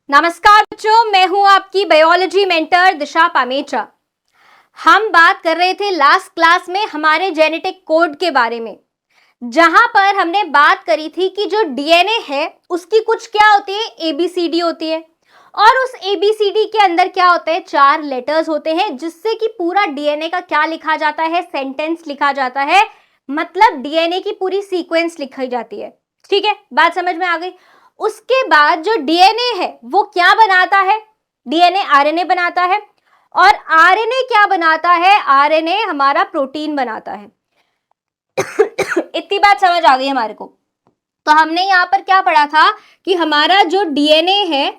नमस्कार बच्चों, मैं हूं आपकी बायोलॉजी मेंटर दिशा पामेचा। हम बात कर रहे थे लास्ट क्लास में हमारे जेनेटिक कोड के बारे में, जहां पर हमने बात करी थी कि जो डीएनए है उसकी कुछ क्या होती है, एबीसीडी होती है। और उस एबीसीडी के अंदर क्या होता है, 4 लेटर्स होते हैं, जिससे कि पूरा डीएनए का क्या लिखा जाता है, सेंटेंस लिखा जाता है। मतलब डीएनए की पूरी सीक्वेंस लिखी जाती है। ठीक है, बात समझ में आ गई। उसके बाद जो डीएनए है वो क्या बनाता है, डीएनए आरएनए बनाता है। और आरएनए क्या बनाता है, आरएनए हमारा प्रोटीन बनाता है। इतनी बात समझ आ गई हमारे को। तो हमने यहाँ पर क्या पढ़ा था कि हमारा जो डीएनए है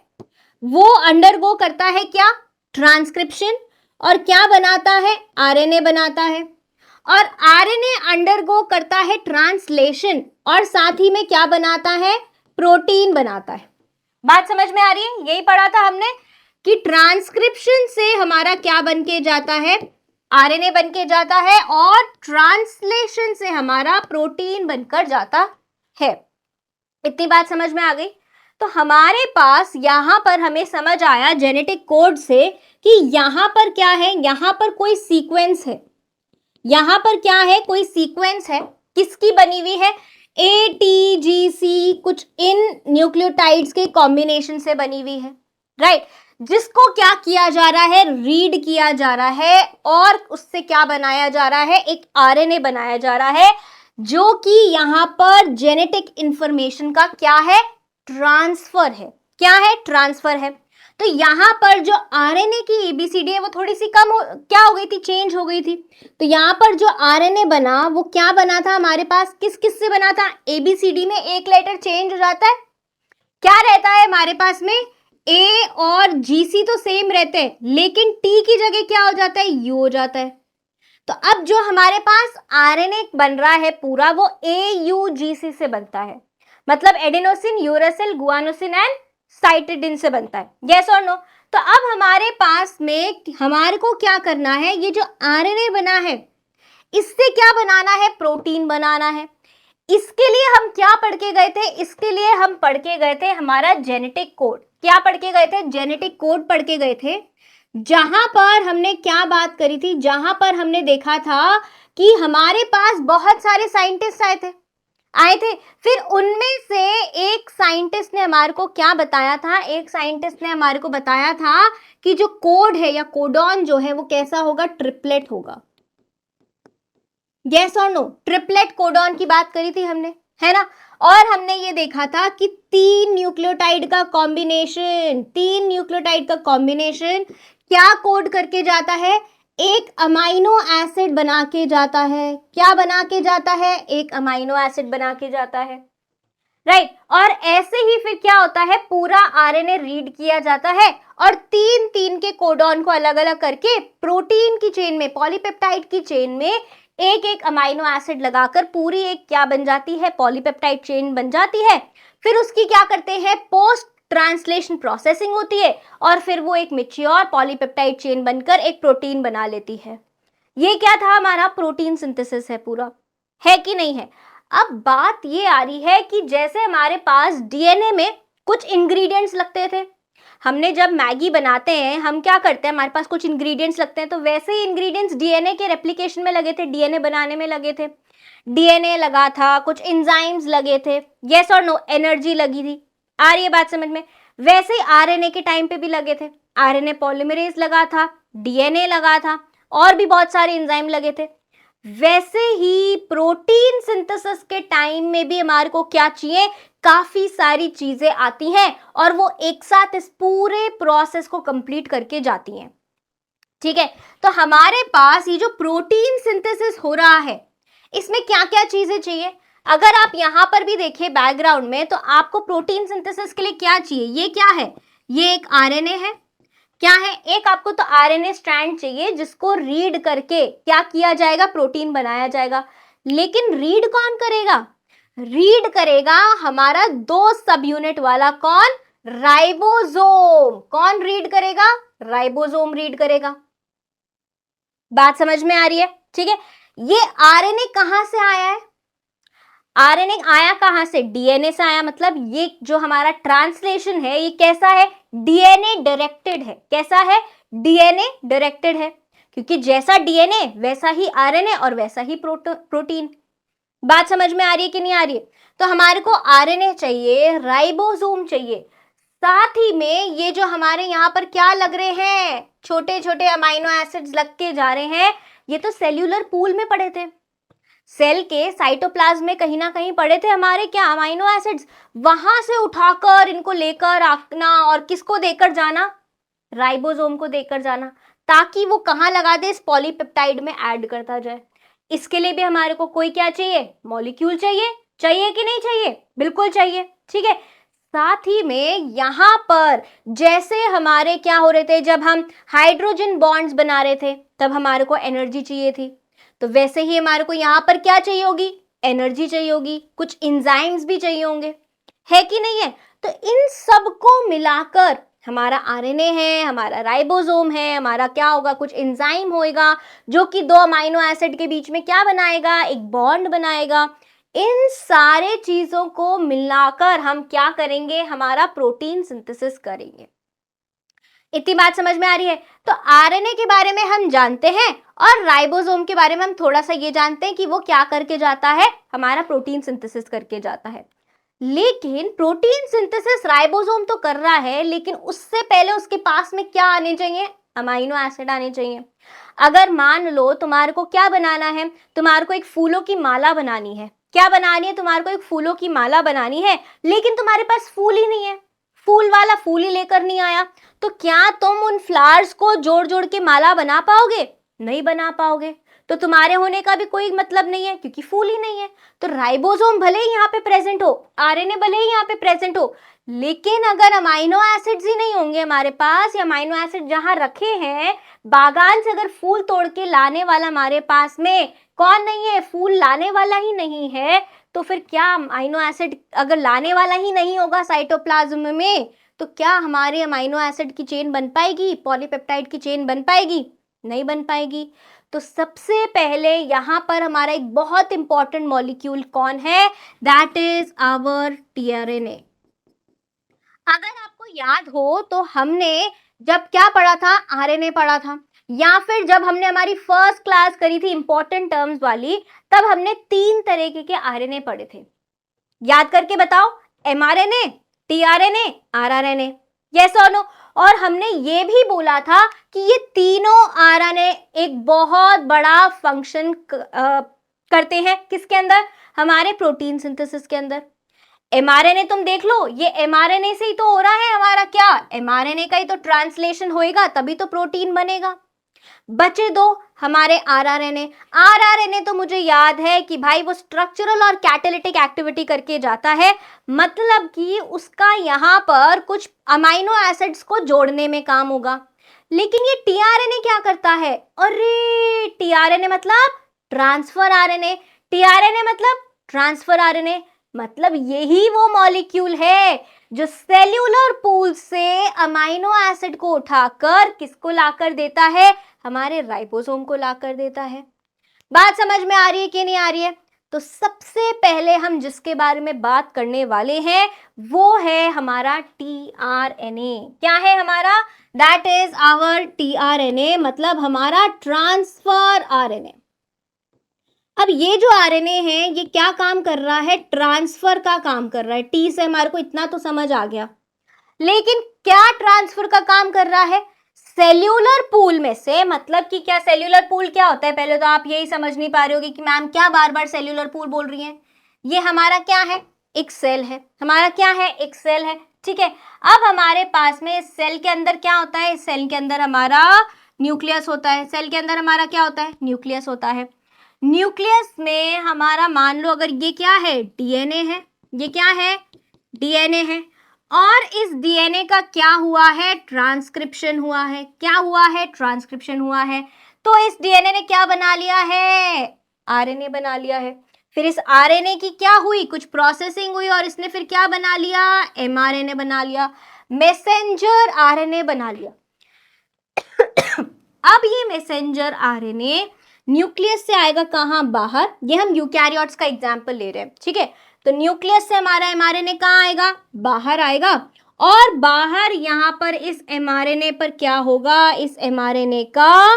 वो अंडरगो करता है क्या, ट्रांसक्रिप्शन। और क्या बनाता है, आरएनए बनाता है। और आरएनए अंडरगो करता है ट्रांसलेशन, और साथ ही में क्या बनाता है, प्रोटीन बनाता है। बात समझ में आ रही है। यही पढ़ा था हमने कि ट्रांसक्रिप्शन से हमारा क्या बन के जाता है, आरएनए बन के जाता है, और ट्रांसलेशन से हमारा प्रोटीन बनकर जाता है। इतनी बात समझ में आ गई। तो हमारे पास यहां पर हमें समझ आया जेनेटिक कोड से कि यहां पर क्या है, यहां पर कोई सीक्वेंस है। यहां पर क्या है, कोई सीक्वेंस है। किसकी बनी हुई है, ATGC कुछ इन न्यूक्लियोटाइड्स के कॉम्बिनेशन से बनी हुई है, राइट। जिसको क्या किया जा रहा है, रीड किया जा रहा है, और उससे क्या बनाया जा रहा है, एक आरएनए बनाया जा रहा है, जो कि यहां पर जेनेटिक इंफॉर्मेशन का क्या है, ट्रांसफर है। क्या है, ट्रांसफर है। तो यहां पर जो आरएनए की एबीसीडी है वो थोड़ी सी क्या हो गई थी, चेंज हो गई थी। तो यहां पर जो आरएनए बना वो क्या बना था हमारे पास, किस किस से बना था, एबीसीडी में एक लेटर चेंज हो जाता है। क्या रहता है हमारे पास में, ए और जीसी तो सेम रहते हैं, लेकिन टी की जगह क्या हो जाता है, यू हो जाता है। तो अब जो हमारे पास आरएनए बन रहा है पूरा, वो AUGC से बनता है। मतलब adenosine, uracil, guanosine and cytidine से बनता है। यस और नो। तो अब हमारे पास में हमारे को क्या करना है, ये जो आरएनए बना है इससे क्या बनाना है, प्रोटीन बनाना है। इसके लिए हम क्या पढ़ के गए थे, इसके लिए हम पढ़ के गए थे हमारा जेनेटिक कोड। क्या पढ़ के गए थे, जेनेटिक कोड पढ़ के गए थे। जहां पर हमने क्या बात करी थी, जहां पर हमने देखा था कि हमारे पास बहुत सारे साइंटिस्ट आए थे। फिर उनमें से एक साइंटिस्ट ने हमारे को क्या बताया था, एक साइंटिस्ट ने हमारे को बताया था कि जो कोड है या कोडॉन जो है वो कैसा होगा, ट्रिपलेट होगा। यस और नो, ट्रिपलेट कोडॉन की बात करी थी हमने, है ना। और हमने ये देखा था कि 3 न्यूक्लियोटाइड का कॉम्बिनेशन क्या कोड करके जाता है, एक अमाइनो एसिड बना के जाता है। क्या बना के जाता है, एक अमाइनो एसिड बना के जाता है, राइट। और ऐसे ही फिर क्या होता है, पूरा आरएनए रीड किया जाता है, और 3 के कोडॉन को अलग अलग करके प्रोटीन की चेन में, पॉलीपेप्टाइड की चेन में एक एक अमाइनो एसिड लगाकर पूरी एक क्या बन जाती है, पॉलीपेप्टाइड चेन बन जाती है। फिर उसकी क्या करते हैं, पोस्ट ट्रांसलेशन प्रोसेसिंग होती है, और फिर वो एक मैच्योर पॉलीपेप्टाइड चेन बनकर एक प्रोटीन बना लेती है। ये क्या था, हमारा प्रोटीन सिंथेसिस है पूरा, है कि नहीं है। अब बात ये आ रही है कि जैसे हमारे पास डीएनए में कुछ इंग्रेडिएंट्स लगते थे, हमने जब मैगी बनाते हैं हम क्या करते हैं, हमारे पास कुछ इंग्रेडिएंट्स लगते हैं, तो वैसे ही इंग्रेडिएंट्स डीएनए के रेप्लिकेशन में लगे थे, डीएनए बनाने में लगे थे। डीएनए लगा था, कुछ एंजाइम्स लगे थे, यस और नो, एनर्जी लगी थी। आ रही है बात समझ में। वैसे ही आरएनए के टाइम पे भी लगे थे, आरएनए पॉलीमरेज लगा था, डीएनए लगा था, और भी बहुत सारे एंजाइम लगे थे। वैसे ही प्रोटीन सिंथेसिस के टाइम में भी हमारे को क्या चाहिए, काफी सारी चीजें आती हैं, और वो एक साथ इस पूरे प्रोसेस को कंप्लीट करके जाती हैं। ठीक है, तो हमारे पास ये जो प्रोटीन सिंथेसिस हो रहा है, इसमें क्या क्या चीजें चाहिए। अगर आप यहां पर भी देखें बैकग्राउंड में, तो आपको प्रोटीन सिंथेसिस के लिए क्या चाहिए, ये क्या है, ये एक आरएनए है। क्या है, एक आपको तो आरएनए स्ट्रैंड चाहिए जिसको रीड करके क्या किया जाएगा, प्रोटीन बनाया जाएगा। लेकिन रीड कौन करेगा, रीड करेगा हमारा 2 सब यूनिट वाला कौन, राइबोसोम। कौन रीड करेगा, राइबोसोम रीड करेगा। बात समझ में आ रही है, ठीक है। ये आरएनए कहां से आया है, आरएनए आया कहां से, डीएनए से आया। मतलब ये जो हमारा ट्रांसलेशन है ये कैसा है, डीएनए डायरेक्टेड है। कैसा है? डीएनए डायरेक्टेड है, क्योंकि जैसा डीएनए वैसा ही आरएनए और वैसा ही प्रोटीन। बात समझ में आ रही है कि नहीं आ रही है? तो हमारे को आरएनए चाहिए, राइबोसोम चाहिए, साथ ही में ये जो हमारे यहाँ पर क्या लग रहे हैं, छोटे छोटे अमाइनो एसिड्स लग के जा रहे हैं, ये तो सेल्यूलर पूल में पड़े थे, सेल के साइटोप्लाज्म में कहीं ना कहीं पड़े थे हमारे क्या, अमाइनो एसिड्स। वहां से उठाकर इनको लेकर आना और किसको देकर जाना, राइबोसोम को देकर जाना, ताकि वो कहाँ लगा दे, इस पॉलीपेप्टाइड में ऐड करता जाए। इसके लिए भी हमारे को कोई क्या चाहिए, मॉलिक्यूल चाहिए। चाहिए कि नहीं चाहिए? बिल्कुल चाहिए, ठीक है। साथ ही में यहाँ पर जैसे हमारे क्या हो रहे थे, जब हम हाइड्रोजन बॉन्ड्स बना रहे थे तब हमारे को एनर्जी चाहिए थी, तो वैसे ही हमारे को यहाँ पर क्या चाहिए होगी, एनर्जी चाहिए होगी, कुछ एंजाइम्स भी चाहिए होंगे, है कि नहीं है? तो इन सबको मिलाकर हमारा आरएनए है, हमारा राइबोसोम है, हमारा क्या होगा, कुछ एंजाइम होएगा जो कि दो अमाइनो एसिड के बीच में क्या बनाएगा, एक बॉन्ड बनाएगा। इन सारे चीजों को मिलाकर हम क्या करेंगे, हमारा प्रोटीन सिंथेसिस करेंगे। इतनी बात समझ में आ रही है? तो आरएनए के बारे में हम जानते हैं और राइबोसोम के बारे में हम थोड़ा सा ये जानते हैं कि वो क्या करके जाता है, हमारा प्रोटीन सिंथेसिस करके जाता है। लेकिन प्रोटीन सिंथेसिस राइबोसोम तो कर रहा है, लेकिन उससे पहले उसके पास में क्या आने चाहिए, अमाइनो एसिड आने चाहिए। अगर मान लो तुम्हारे को क्या बनाना है, तुम्हारे को एक फूलों की माला बनानी है। क्या बनानी है? तुम्हारे को एक फूलों की माला बनानी है, लेकिन तुम्हारे पास फूल ही नहीं है, फूल वाला फूल ही लेकर नहीं आया, तो क्या तुम उन फ्लावर्स को जोड़ जोड़ के माला बना पाओगे? नहीं बना पाओगे। तो तुम्हारे होने का भी कोई मतलब नहीं है, क्योंकि फूल ही नहीं है। तो राइबोसोम भले ही यहाँ पे प्रेजेंट हो, आरएनए भले ही यहाँ पे प्रेजेंट हो, लेकिन अगर अमाइनो एसिड्स ही नहीं होंगे हमारे पास, या अमाइनो एसिड जहां रखे हैं, बागान से अगर फूल तोड़ के लाने वाला हमारे पास में कौन नहीं है, फूल लाने वाला ही नहीं है, तो फिर क्या अमाइनो एसिड अगर लाने वाला ही नहीं होगा साइटोप्लाज्म में, तो क्या हमारे अमाइनो एसिड की चेन बन पाएगी, पॉलीपेप्टाइड की चेन बन पाएगी? नहीं बन पाएगी। तो सबसे पहले यहाँ पर हमारा एक बहुत इंपॉर्टेंट मॉलिक्यूल कौन है, दैट इज आवर टीआरएनए। अगर आपको याद हो तो हमने जब क्या पढ़ा था, आरएनए पढ़ा था, या फिर जब हमने हमारी फर्स्ट क्लास करी थी इंपॉर्टेंट टर्म्स वाली, तब हमने 3 तरीके के आरएनए पढ़े थे। याद करके बताओ, एमआरएनए, टीआरएनए, आरआरएनए, यस और नो। और हमने ये भी बोला था कि ये तीनों आरएनए एक बहुत बड़ा फंक्शन करते हैं, किसके अंदर, हमारे प्रोटीन सिंथेसिस के अंदर। एमआरएनए तुम देख लो, ये एमआरएनए से ही तो हो रहा है हमारा क्या, एमआरएनए का ही तो ट्रांसलेशन होएगा, तभी तो प्रोटीन बनेगा। बचे दो हमारे आरआरएनए। आरआरएनए तो मुझे याद है कि भाई वो स्ट्रक्चरल और कैटालिटिक एक्टिविटी करके जाता है, मतलब कि उसका यहाँ पर कुछ अमाइनो एसिड्स को जोड़ने में काम होगा। लेकिन ये टीआरएनए क्या करता है, अरे टीआरएनए मतलब ट्रांसफर आरएनए, टीआरएनए मतलब ट्रांसफर आरएनए, मतलब यही वो मॉलिक्यूल है जो सेल्यूलर पूल से अमाइनो एसिड को उठाकर किसको लाकर देता है, हमारे राइबोसोम को लाकर देता है। बात समझ में आ रही है कि नहीं आ रही है? तो सबसे पहले हम जिसके बारे में बात करने वाले हैं वो है हमारा टीआरएनए। क्या है हमारा, दैट इज आवर टीआरएनए, मतलब हमारा ट्रांसफर आरएनए। अब ये जो आरएनए है ये क्या काम कर रहा है, ट्रांसफर का काम कर रहा है। टी से हमारे को इतना तो समझ आ गया, लेकिन क्या ट्रांसफर का काम कर रहा है, सेल्यूलर पूल में से, मतलब कि क्या सेल्यूलर पूल क्या होता है, पहले तो आप यही समझ नहीं पा रहे होगी कि मैम क्या बार बार सेल्यूलर पूल बोल रही हैं। ये हमारा क्या है, एक सेल है, हमारा क्या है, एक सेल है, ठीक है। अब हमारे पास में सेल के अंदर क्या होता है, सेल के अंदर हमारा न्यूक्लियस होता है, सेल के अंदर हमारा क्या होता है, न्यूक्लियस होता है। न्यूक्लियस में हमारा मान लो अगर ये क्या है, डीएनए है, ये क्या है, डीएनए है, और इस डीएनए का क्या हुआ है, ट्रांसक्रिप्शन हुआ है। क्या हुआ है, ट्रांसक्रिप्शन हुआ है। तो इस डीएनए ने क्या बना लिया है, आरएनए बना लिया है। फिर इस आरएनए की क्या हुई, कुछ प्रोसेसिंग हुई और इसने फिर क्या बना लिया, एमआरएनए बना लिया, मैसेंजर आरएनए बना लिया। अब ये मैसेंजर आरएनए न्यूक्लियस से आएगा कहाँ, बाहर। ये हम यूकैरियोट्स का एग्जाम्पल ले रहे हैं, ठीक है। तो न्यूक्लियस से हमारा एमआरएनए कहाँ आएगा, बाहर आएगा, और बाहर यहां पर इस mRNA पर क्या होगा, इस mRNA का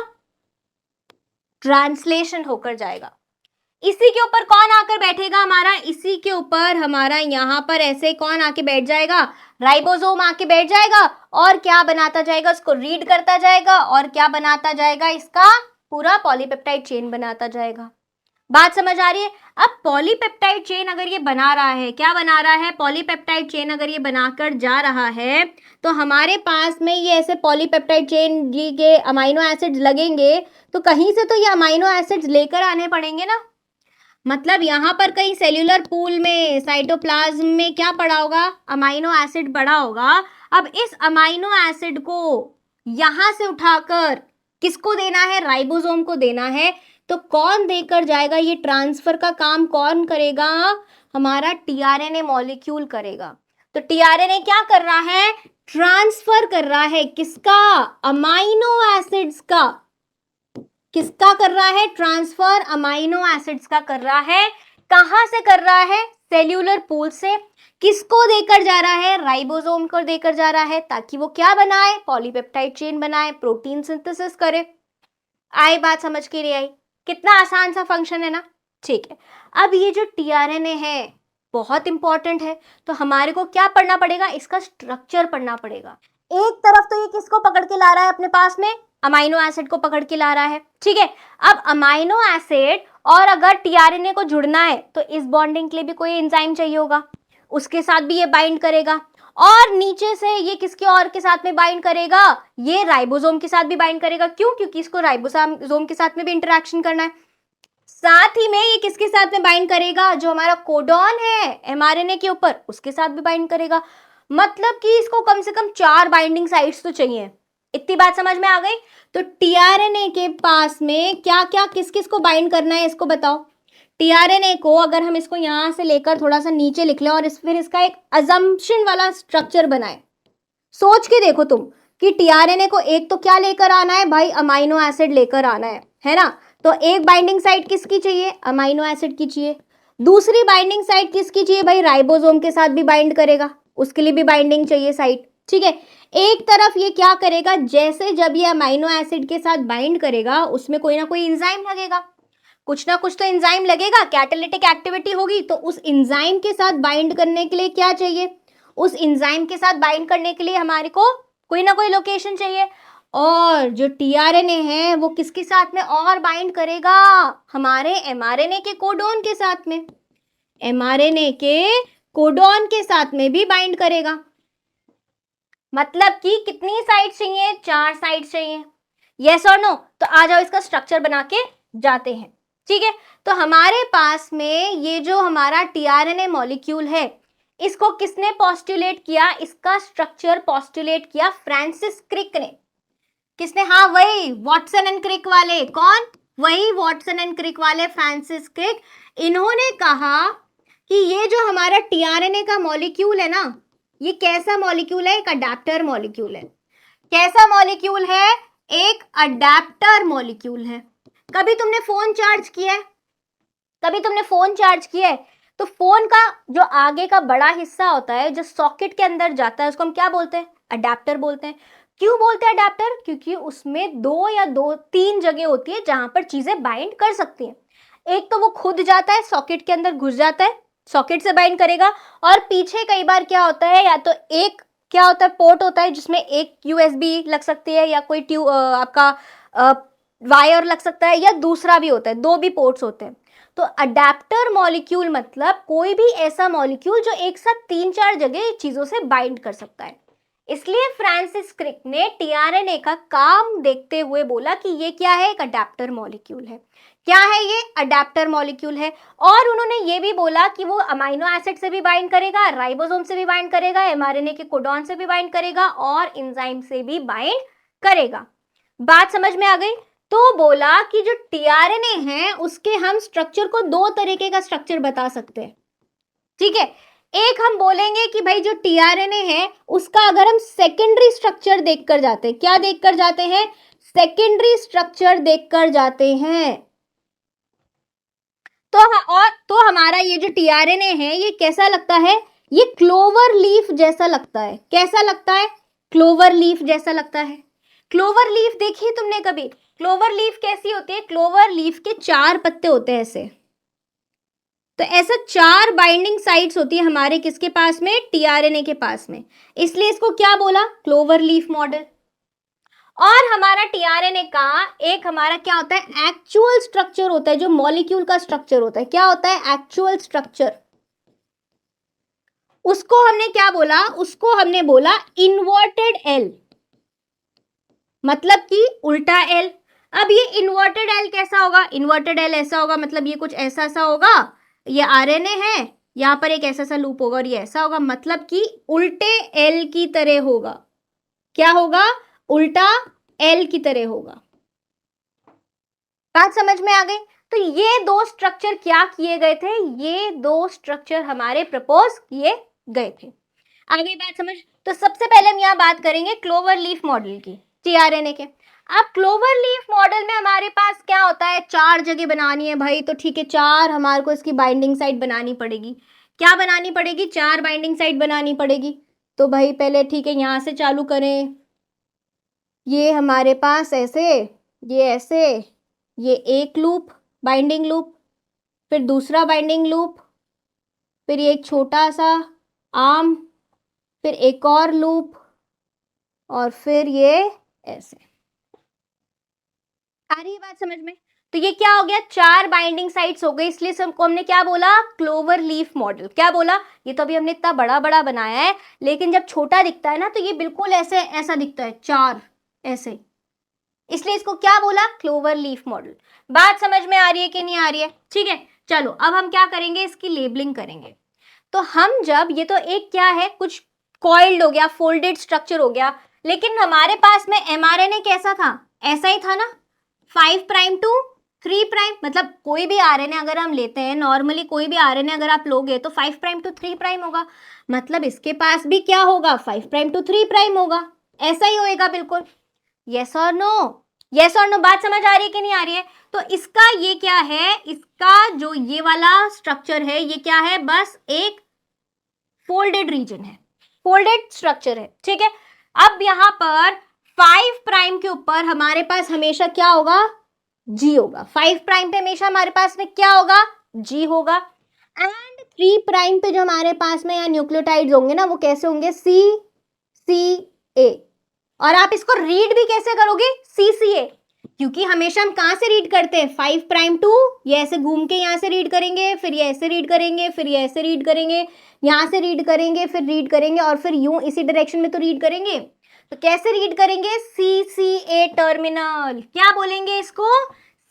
ट्रांसलेशन होकर जाएगा। इसी के ऊपर कौन आकर बैठेगा हमारा, इसी के ऊपर हमारा यहां पर ऐसे कौन आके बैठ जाएगा, राइबोसोम आके बैठ जाएगा और क्या बनाता जाएगा, उसको रीड करता जाएगा और क्या बनाता जाएगा, इसका पूरा पॉलीपेप्टाइड चेन बनाता जाएगा। बात समझ आ रही है। अब पॉलीपेप्टाइड चेन अगर ये बना रहा है, क्या बना रहा है, पॉलीपेप्टाइड चेन अगर ये बनाकर जा रहा है तो हमारे पास में ये ऐसे पॉलीपेप्टाइड चेन के अमाइनो एसिड्स लगेंगे, तो कहीं से तो ये अमाइनो एसिड्स लेकर आने पड़ेंगे ना। मतलब यहाँ पर कहीं सेल्यूलर पूल में, साइटोप्लाज्म में क्या पड़ा होगा, अमाइनो एसिड पड़ा होगा। अब इस अमाइनो एसिड को यहाँ से उठाकर किसको देना है, राइबोसोम को देना है। तो कौन देकर जाएगा, ये ट्रांसफर का काम कौन करेगा, हमारा टीआरएनए मॉलिक्यूल करेगा। तो टीआरएनए क्या कर रहा है, ट्रांसफर कर रहा है, किसका, अमाइनो एसिड्स का। किसका कर रहा है ट्रांसफर, अमाइनो एसिड्स का कर रहा है। कहां से कर रहा है, सेल्यूलर पूल से। किसको देकर जा रहा है, राइबोसोम को देकर जा रहा है, ताकि वो क्या बनाए, पॉलीपेप्टाइड चेन बनाए, प्रोटीन सिंथेसिस करे। आई बात समझ के नहीं आई, कितना आसान सा फंक्शन है ना। ठीक है, अब ये जो टीआरएनए है बहुत इंपॉर्टेंट है, तो हमारे को क्या पढ़ना पड़ेगा, इसका स्ट्रक्चर पढ़ना पड़ेगा। एक तरफ तो ये किसको पकड़ के ला रहा है अपने पास में, अमाइनो एसिड को पकड़ के ला रहा है। ठीक है, अब अमाइनो एसिड और अगर टीआरएनए को जुड़ना है तो इस बॉन्डिंग के लिए भी कोई एंजाइम चाहिए होगा, उसके साथ भी ये बाइंड करेगा। और नीचे से ये किसके और के साथ में बाइंड करेगा, ये राइबोसोम के साथ भी बाइंड करेगा। क्यों, क्योंकि इसको राइबोसोम के साथ में भी इंटरेक्शन करना है। साथ ही में ये किसके साथ में बाइंड करेगा, जो हमारा कोडॉन है एमआरएनए के ऊपर, उसके साथ भी बाइंड करेगा। मतलब कि इसको कम से कम 4 बाइंडिंग साइट्स तो चाहिए। इतनी बात समझ में आ गई। तो टीआरएनए के पास में क्या क्या किस किस को बाइंड करना है, इसको बताओ। टीआरएनए को अगर हम इसको यहां से लेकर थोड़ा सा नीचे लिख लें और फिर इसका एक अजम्पशन वाला स्ट्रक्चर बनाए, सोच के देखो तुम कि टीआरएनए को एक तो क्या लेकर आना है भाई, अमाइनो एसिड लेकर आना है ना। तो एक बाइंडिंग साइट किसकी चाहिए, अमाइनो एसिड की चाहिए। दूसरी बाइंडिंग साइट किसकी चाहिए भाई, राइबोसोम के साथ भी बाइंड करेगा, उसके लिए भी बाइंडिंग चाहिए साइट। ठीक है, एक तरफ ये क्या करेगा, जैसे जब ये अमाइनो एसिड के साथ बाइंड करेगा उसमें कोई ना कोई एंजाइम लगेगा, कुछ ना कुछ तो एंजाइम लगेगा, कैटालिटिक एक्टिविटी होगी। तो उस एंजाइम के साथ बाइंड करने के लिए क्या चाहिए, उस एंजाइम के साथ बाइंड करने के लिए हमारे को कोई ना कोई लोकेशन चाहिए। और जो टीआरएनए है वो किसके साथ में और बाइंड करेगा, हमारे एमआरएनए के कोडॉन के साथ में, एमआरएनए के कोडॉन के साथ में भी बाइंड करेगा। मतलब कि कितनी साइड चाहिए, 4 साइड चाहिए। यस और नो। तो आ जाओ इसका स्ट्रक्चर बना के जाते हैं। ठीक है, तो हमारे पास में ये जो हमारा टीआरएनए मॉलिक्यूल है, इसको किसने पोस्टुलेट किया, इसका स्ट्रक्चर पोस्टुलेट किया फ्रांसिस क्रिक ने। किसने, हाँ वही वॉटसन एंड क्रिक वाले, कौन, वही वॉटसन एंड क्रिक वाले फ्रांसिस क्रिक। इन्होंने कहा कि ये जो हमारा टीआरएनए का मॉलिक्यूल है ना, ये कैसा मॉलिक्यूल है, एक अडेप्टर मॉलिक्यूल है। कैसा मॉलिक्यूल है, एक अडेप्टर मॉलिक्यूल है। कभी तुमने फोन चार्ज किया है, कभी तुमने फोन चार्ज किया है, तो फोन का जो आगे का बड़ा हिस्सा होता है जो सॉकेट के अंदर जाता है, उसको हम क्या बोलते हैं, अडेप्टर बोलते हैं। क्यों बोलते हैं अडेप्टर, क्योंकि उसमें 2 या 3 जगह होती है जहां पर चीजें बाइंड कर सकती हैं। एक तो वो खुद जाता है, सॉकेट के अंदर घुस जाता है, सॉकेट से बाइंड करेगा। और पीछे कई बार क्या होता है, या तो एक क्या होता है, पोर्ट होता है जिसमें एक यूएसबी लग सकती है, या कोई ट्यूब आपका वायर लग सकता है, या दूसरा भी होता है, 2 भी पोर्ट्स होते हैं। तो अडेप्टर मॉलिक्यूल मतलब कोई भी ऐसा मॉलिक्यूल जो एक साथ 3-4 जगह चीजों से बाइंड कर सकता है। इसलिए फ्रांसिस क्रिक ने टीआरएनए का काम देखते हुए बोला कि ये क्या है, एक अडेप्टर मॉलिक्यूल है। क्या है ये, अडेप्टर मॉलिक्यूल है। और उन्होंने ये भी बोला कि वो अमाइनो एसिड से भी बाइंड करेगा, राइबोसोम से भी बाइंड करेगा, एमआरएनए के कोडॉन से भी बाइंड करेगा और एंजाइम से भी बाइंड करेगा। बात समझ में आ गई। तो बोला कि जो टीआरएनए है उसके हम स्ट्रक्चर को 2 तरीके का स्ट्रक्चर बता सकते हैं। ठीक है, एक हम बोलेंगे कि भाई जो टीआरएनए है उसका अगर हम सेकेंडरी स्ट्रक्चर देखकर जाते हैं, क्या देखकर जाते हैं, सेकेंडरी स्ट्रक्चर देखकर जाते हैं। तो हमारा ये जो टीआरएनए है ये कैसा लगता है, ये क्लोवर लीफ जैसा लगता है। कैसा लगता है? क्लोवर लीफ जैसा लगता है। क्लोवर लीफ देखी तुमने कभी? क्लोवर लीफ कैसी होती है? क्लोवर लीफ के 4 पत्ते होते हैं ऐसे। तो ऐसा 4 बाइंडिंग साइट्स होती है हमारे किसके पास में? टीआरएनए के पास में। इसलिए इसको क्या बोला? Clover leaf model. और हमारा टीआरएनए का एक हमारा क्या होता है? एक्चुअल स्ट्रक्चर होता है, जो मॉलिक्यूल का स्ट्रक्चर होता है। क्या होता है? Actual structure. उसको हमने क्या बोला? उसको हमने बोला इन्वर्टेड एल, मतलब कि उल्टा एल। अब ये इन्वर्टेड एल कैसा होगा? इन्वर्टेड एल ऐसा होगा, मतलब ये कुछ ऐसा सा होगा, ये आरएनए है, यहां पर एक ऐसा सा लूप होगा और ये ऐसा होगा, मतलब कि उल्टे एल की तरह होगा। क्या होगा? उल्टा एल की तरह होगा। बात समझ में आ गई? तो ये 2 स्ट्रक्चर क्या किए गए थे? ये 2 स्ट्रक्चर हमारे प्रपोज किए गए थे। आ गई बात समझ? तो सबसे पहले हम यहाँ बात करेंगे क्लोवर लीफ मॉडल की, टीआरएनए के। अब क्लोवर लीफ मॉडल में हमारे पास क्या होता है? 4 जगह बनानी है भाई, तो ठीक है, 4 हमारे को इसकी बाइंडिंग साइट बनानी पड़ेगी। क्या बनानी पड़ेगी? 4 बाइंडिंग साइट बनानी पड़ेगी। तो भाई पहले ठीक है, यहाँ से चालू करें। ये हमारे पास ऐसे, ये ऐसे, ये एक लूप, बाइंडिंग लूप, फिर दूसरा बाइंडिंग लूप, फिर ये एक छोटा सा आर्म, फिर एक और लूप, और फिर ये ऐसे। आ रही है बात समझ में? तो ये क्या हो गया? 4 बाइंडिंग साइट्स हो गई, इसलिए सबको हमने क्या बोला? Clover leaf model. क्या बोला? ये तो अभी हमने इतना बड़ा बड़ा बनाया है, लेकिन जब छोटा दिखता है ना, तो ये बिल्कुल ऐसे ऐसा दिखता है, 4 ऐसे, इसलिए इसको क्या बोला? Clover leaf model. बात समझ में आ रही है कि नहीं आ रही है? ठीक है, चलो अब हम क्या करेंगे? इसकी लेबलिंग करेंगे। तो हम जब, ये तो एक क्या है, कुछ कॉइल्ड हो गया, फोल्डेड स्ट्रक्चर हो गया, लेकिन हमारे पास में एमआरएनए कैसा था? ऐसा ही था ना, 5 प्राइम टू 3 प्राइम। मतलब कोई भी आरएनए अगर हम लेते हैं, नॉर्मली कोई भी आरएनए अगर आप लोगे तो 5 प्राइम टू 3 प्राइम होगा। मतलब इसके पास भी क्या होगा? 5 प्राइम टू 3 प्राइम होगा। ऐसा ही होएगा बिल्कुल। यस और नो? यस और नो? बात समझ आ रही है कि नहीं आ रही है? तो इसका ये क्या है? इसका जो ये वाला स्ट्रक्चर है, ये क्या है? बस एक फोल्डेड रीजन है, फोल्डेड स्ट्रक्चर है। ठीक है, अब यहां पर 5 प्राइम के ऊपर हमारे पास हमेशा क्या होगा? जी होगा। 5 प्राइम पे हमेशा हमारे पास में क्या होगा? जी होगा। एंड 3 प्राइम पे जो हमारे पास में यहाँ न्यूक्लियोटाइड्स होंगे ना, वो कैसे होंगे? सी सी ए। और आप इसको रीड भी कैसे करोगे? सी सी ए, क्योंकि हमेशा हम कहां से रीड करते हैं? 5 प्राइम टू, ये ऐसे घूम के यहां से रीड करेंगे, फिर ये ऐसे रीड करेंगे, फिर ये ऐसे रीड करेंगे, यहां से रीड करेंगे, फिर रीड करेंगे, और फिर यूं इसी डायरेक्शन में तो रीड करेंगे। तो कैसे रीड करेंगे? सी सी ए टर्मिनल। क्या बोलेंगे इसको?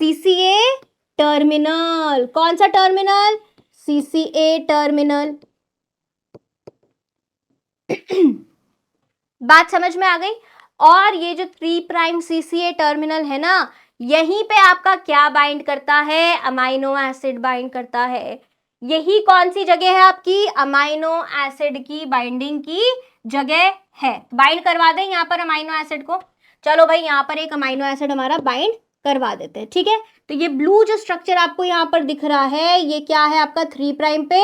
सी सी ए टर्मिनल। कौन सा टर्मिनल? सी सी ए टर्मिनल। बात समझ में आ गई? और ये जो 3 प्राइम सीसीए टर्मिनल है ना, यहीं पे आपका क्या बाइंड करता है? अमाइनो एसिड बाइंड करता है। यही कौन सी जगह है आपकी? अमाइनो एसिड की बाइंडिंग की जगह है। बाइंड करवा दें यहाँ पर अमाइनो एसिड को। चलो भाई, यहाँ पर एक अमाइनो एसिड हमारा बाइंड करवा देते हैं। ठीक है, तो ये ब्लू जो स्ट्रक्चर आपको यहाँ पर दिख रहा है, ये क्या है आपका? 3 प्राइम पे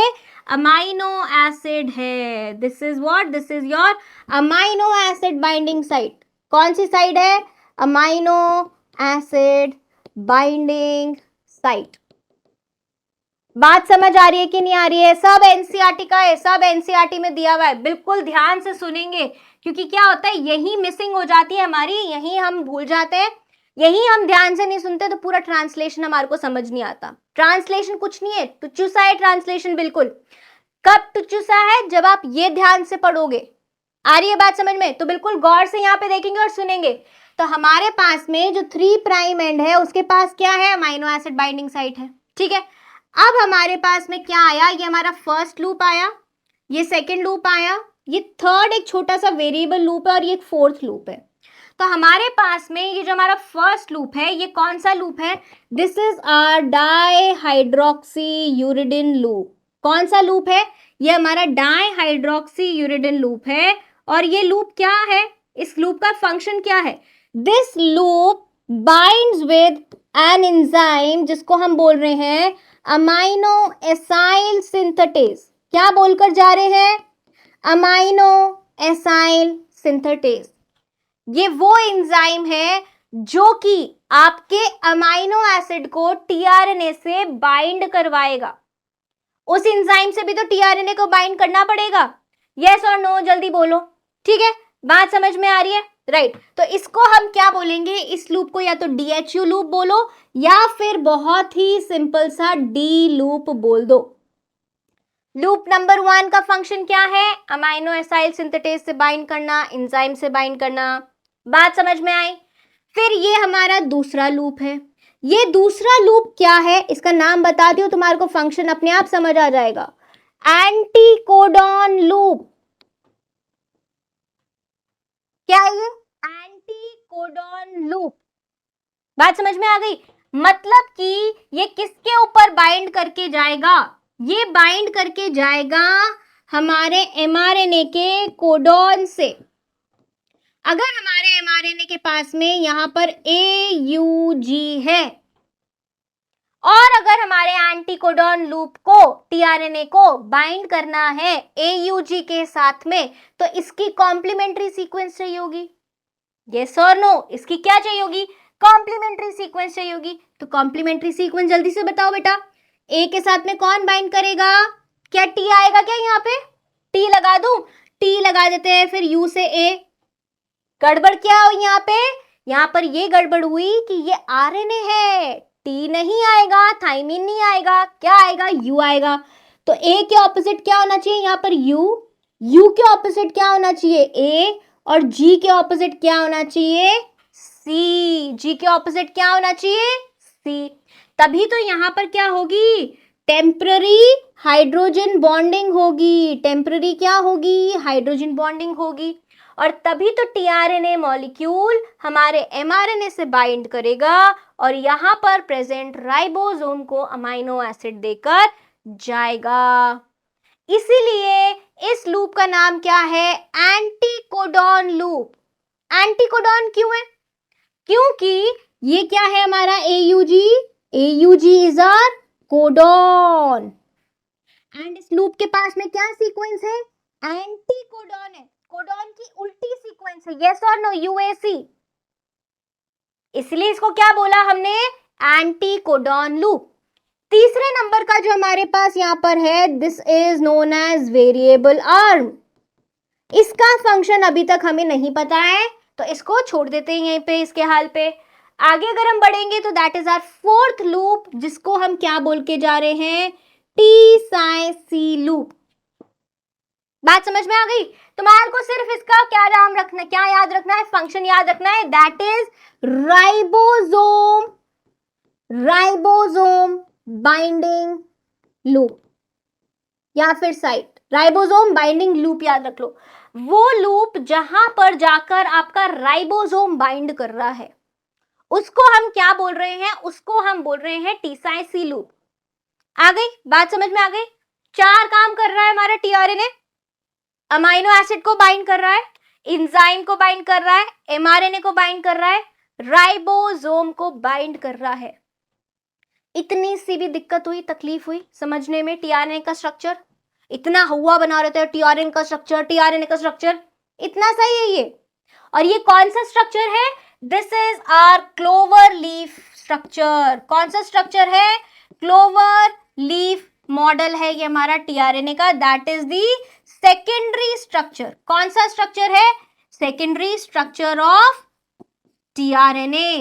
अमाइनो एसिड है। This is what? This is your amino acid binding site. कौन सी साइड है? Amino acid binding site. बात समझ आ रही है कि नहीं आ रही है? सब एनसीईआरटी का है, सब एनसीईआरटी में दिया हुआ है, बिल्कुल ध्यान से सुनेंगे, क्योंकि क्या होता है, यही मिसिंग हो जाती है हमारी, यही हम भूल जाते हैं, यही हम ध्यान से नहीं सुनते, तो पूरा ट्रांसलेशन हमारे को समझ नहीं आता। ट्रांसलेशन कुछ नहीं है, टुच्चुसा है ट्रांसलेशन, बिल्कुल। कब टुच्चुसा है? जब आप ये ध्यान से पढ़ोगे। आ रही है बात समझ में? तो बिल्कुल गौर से यहाँ पे देखेंगे और सुनेंगे। तो हमारे पास में जो 3 प्राइम एंड है, उसके पास क्या है? अमाइनो एसिड बाइंडिंग साइट है। ठीक है, अब हमारे पास में क्या आया? ये हमारा फर्स्ट लूप आया, ये सेकेंड लूप आया, ये थर्ड एक छोटा सा वेरिएबल लूप है, और ये एक फोर्थ लूप है। तो हमारे पास में ये जो हमारा फर्स्ट लूप है, ये कौन सा लूप है? This is our dihydroxy uridine loop. कौन सा लूप है? ये हमारा डाइहाइड्रोक्सी यूरिडिन लूप है। और ये लूप क्या है? इस लूप का फंक्शन क्या है? This loop binds with an enzyme, जिसको हम बोल रहे हैं अमाइनो एसाइल सिंथेटेज। क्या बोलकर जा रहे हैं? Amino acyl synthetase. ये वो एंजाइम है जो कि आपके अमाइनो एसिड को टीआरएनए से बाइंड करवाएगा। उस एंजाइम से भी तो टीआरएनए को बाइंड करना पड़ेगा। यस और नो जल्दी बोलो। ठीक है, बात समझ में आ रही है? राइट तो इसको हम क्या बोलेंगे, इस लूप को या तो डीएचयू लूप बोलो या फिर बहुत ही सिंपल सा डी लूप बोल दो। लूप नंबर 1 का फंक्शन क्या है? अमाइनो एसाइल सिंथेटेज से बाइंड करना, एंजाइम से बाइंड करना। बात समझ में आई? फिर ये हमारा दूसरा लूप है। ये दूसरा लूप क्या है, इसका नाम बता दियो, तुम्हारे को फंक्शन अपने आप समझ आ जाएगा। Anticodon loop. क्या है ये? Anticodon loop. बात समझ में आ गई? मतलब कि ये किसके ऊपर बाइंड करके जाएगा? ये बाइंड करके जाएगा हमारे एमआरएनए के कोडॉन से। अगर हमारे एमआरएनए के पास में यहां पर एयूजी है और अगर हमारे एंटीकोडॉन लूप को टीआरएनए को बाइंड करना है एयूजी के साथ में, तो इसकी कॉम्प्लीमेंट्री सीक्वेंस चाहिए होगी। यस और नो? इसकी क्या चाहिए होगी? कॉम्प्लीमेंट्री सीक्वेंस चाहिए होगी। तो कॉम्प्लीमेंट्री सीक्वेंस जल्दी से बताओ बेटा। ए के साथ में कौन बाइंड करेगा? क्या टी आएगा क्या यहाँ पे? टी लगा दूं? टी लगा देते हैं, फिर यू से ए। गड़बड़ क्या हुई यहाँ पे? यहाँ पर ये गड़बड़ हुई कि ये आरएनए है, टी नहीं आएगा, थाइमिन नहीं आएगा, क्या आएगा? यू आएगा। तो ए के ऑपोजिट क्या होना चाहिए यहाँ पर? यू। यू के ऑपोजिट क्या होना चाहिए? ए। और जी के ऑपोजिट क्या होना चाहिए? सी। जी के ऑपोजिट क्या होना चाहिए? सी। तभी तो यहां पर क्या होगी? टेम्पररी हाइड्रोजन बॉन्डिंग होगी। टेम्पररी क्या होगी? हाइड्रोजन बॉन्डिंग होगी। और तभी तो टीआरएनए मॉलिक्यूल हमारे एमआरएनए से बाइंड करेगा और यहां पर प्रेजेंट राइबोसोम को अमाइनो एसिड देकर जाएगा। इसीलिए इस लूप का नाम क्या है? Anticodon loop. एंटीकोडॉन क्यों है? क्योंकि ये क्या है हमारा? AUG. AUG is our codon. And इस लूप के पास में क्या सीक्वेंस है? एंटीकोडॉन है। कोडॉन की उल्टी सीक्वेंस है। यस और नो? यूएसी। इसलिए इसको क्या बोला हमने? Anticodon loop. तीसरे नंबर का जो हमारे पास यहां पर है, this is known as variable arm. इसका फंक्शन अभी तक हमें नहीं पता है, तो इसको छोड़ देते हैं यहीं पे, इसके हाल पे। आगे अगर हम बढ़ेंगे तो that is our fourth loop, जिसको हम क्या बोल के जा रहे हैं? T psi C loop. बात समझ में आ गई? तुम्हारे को सिर्फ इसका क्या नाम रखना, क्या याद रखना है? फंक्शन याद रखना है, that is ribosome. Ribosome binding loop या फिर साइट। राइबोसोम बाइंडिंग लूप याद रख लो। वो लूप जहां पर जाकर आपका राइबोसोम बाइंड कर रहा है, उसको हम क्या बोल रहे हैं? उसको हम बोल रहे हैं टी साई सी लूप। आ गई बात समझ में? आ गई? 4 काम कर रहा है हमारा टीआरएनए। अमाइनो एसिड को बाइंड कर रहा है, एंजाइम को बाइंड कर रहा है, एमआरएनए को बाइंड कर रहा है, राइबोसोम को बाइंड कर रहा है। इतनी सी भी दिक्कत हुई, तकलीफ हुई समझने में टीआरएनए का स्ट्रक्चर? इतना हुआ बना रहे थे टीआरएनए का स्ट्रक्चर, टीआरएनए का स्ट्रक्चर इतना सही है ये। और ये कौन सा स्ट्रक्चर है? This is our cloverleaf structure. कौन सा स्ट्रक्चर है? क्लोवर लीफ मॉडल है ये हमारा टीआरएनए का। That is the secondary structure. कौन सा स्ट्रक्चर है? Secondary structure of tRNA.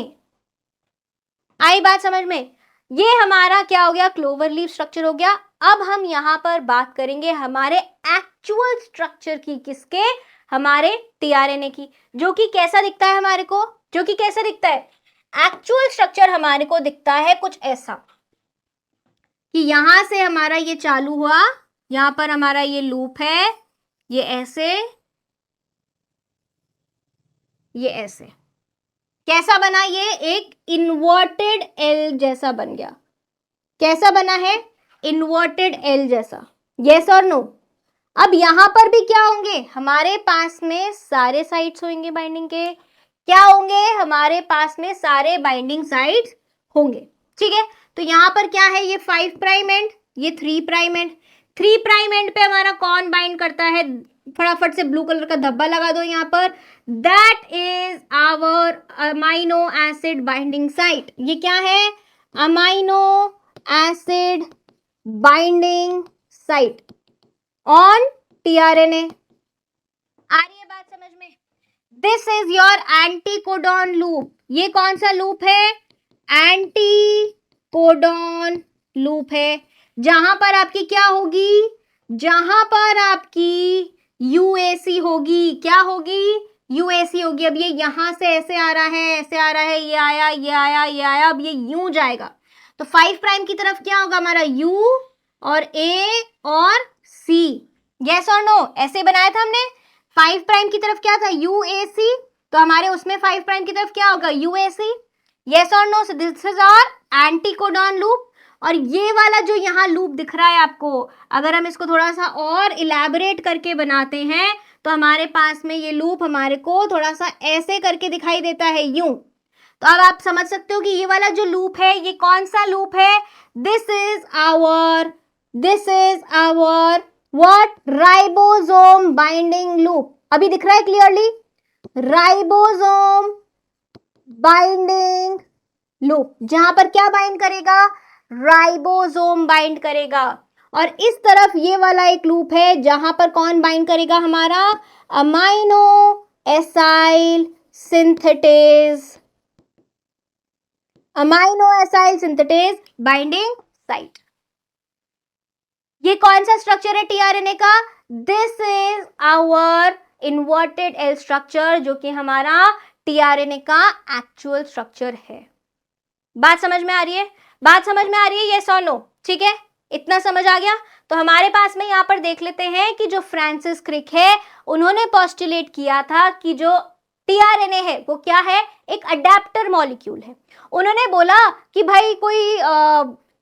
आई बात समझ में? ये हमारा क्या हो गया? क्लोवर लीफ स्ट्रक्चर हो गया। अब हम यहां पर बात करेंगे हमारे एक्चुअल स्ट्रक्चर की। किसके? हमारे टीआरएनए की। जो कि कैसा दिखता है हमारे को? जो कि कैसा दिखता है? एक्चुअल स्ट्रक्चर हमारे को दिखता है कुछ ऐसा कि यहां से हमारा ये चालू हुआ, यहां पर हमारा ये लूप है, ये ऐसे, ये ऐसे। कैसा बना? ये एक इन्वर्टेड एल जैसा बन गया। कैसा बना है? इन्वर्टेड एल जैसा। यस और नो? अब यहां पर भी क्या होंगे? हमारे पास में सारे साइट्स होंगे बाइंडिंग के। क्या होंगे? हमारे पास में सारे बाइंडिंग साइट्स होंगे। ठीक है, तो यहां पर क्या है? ये 5 प्राइम एंड, ये 3 प्राइम एंड। 3 प्राइम एंड पे हमारा कौन बाइंड करता है? फटाफट से ब्लू कलर का धब्बा लगा दो यहाँ पर। That is our amino acid binding site. ये क्या है? Amino acid binding site on tRNA. आ रही है बात समझ में? This is your anticodon loop. ये कौन सा लूप है? एंटीकोडॉन लूप है, जहां पर आपकी क्या होगी? जहां पर आपकी यूएसी होगी। क्या होगी? यूएसी होगी। अब ये यहां से ऐसे आ रहा है, ऐसे आ रहा है, ये आया, ये आया, ये आया, अब ये यूं जाएगा। तो 5 प्राइम की तरफ क्या होगा हमारा? यू और ए और सी। यस और नो? ऐसे बनाया था हमने। 5 प्राइम की तरफ क्या था? यूएसी। तो हमारे उसमें 5 प्राइम की तरफ क्या होगा? यूएसी। यस और no? So this is our anticodon loop. और ये वाला जो यहाँ लूप दिख रहा है आपको, अगर हम इसको थोड़ा सा और इलैबोरेट करके बनाते हैं तो हमारे पास में ये लूप हमारे को थोड़ा सा ऐसे करके दिखाई देता है, यूं। तो अब आप समझ सकते हो कि ये वाला जो लूप है ये कौन सा लूप है? This is our what? Ribosome binding loop. अभी दिख रहा है क्लियरली? राइबोसोम बाइंडिंग लूप, जहां पर क्या बाइंड करेगा? राइबोसोम बाइंड करेगा। और इस तरफ ये वाला एक लूप है जहां पर कौन बाइंड करेगा? हमारा amino acyl synthetase. Amino acyl synthetase binding site. ये कौन सा स्ट्रक्चर है टीआरएनए का? This is our inverted L structure, जो कि हमारा टीआरएनए का एक्चुअल स्ट्रक्चर है। बात समझ में आ रही है? बात समझ में आ रही है? यस और नो? ठीक है, इतना समझ आ गया। तो हमारे पास में यहाँ पर देख लेते हैं कि जो फ्रांसिस क्रिक है उन्होंने पोस्टुलेट किया था कि जो टीआरएनए है वो क्या है? एक अडेप्टर मॉलिक्यूल है। उन्होंने बोला कि भाई कोई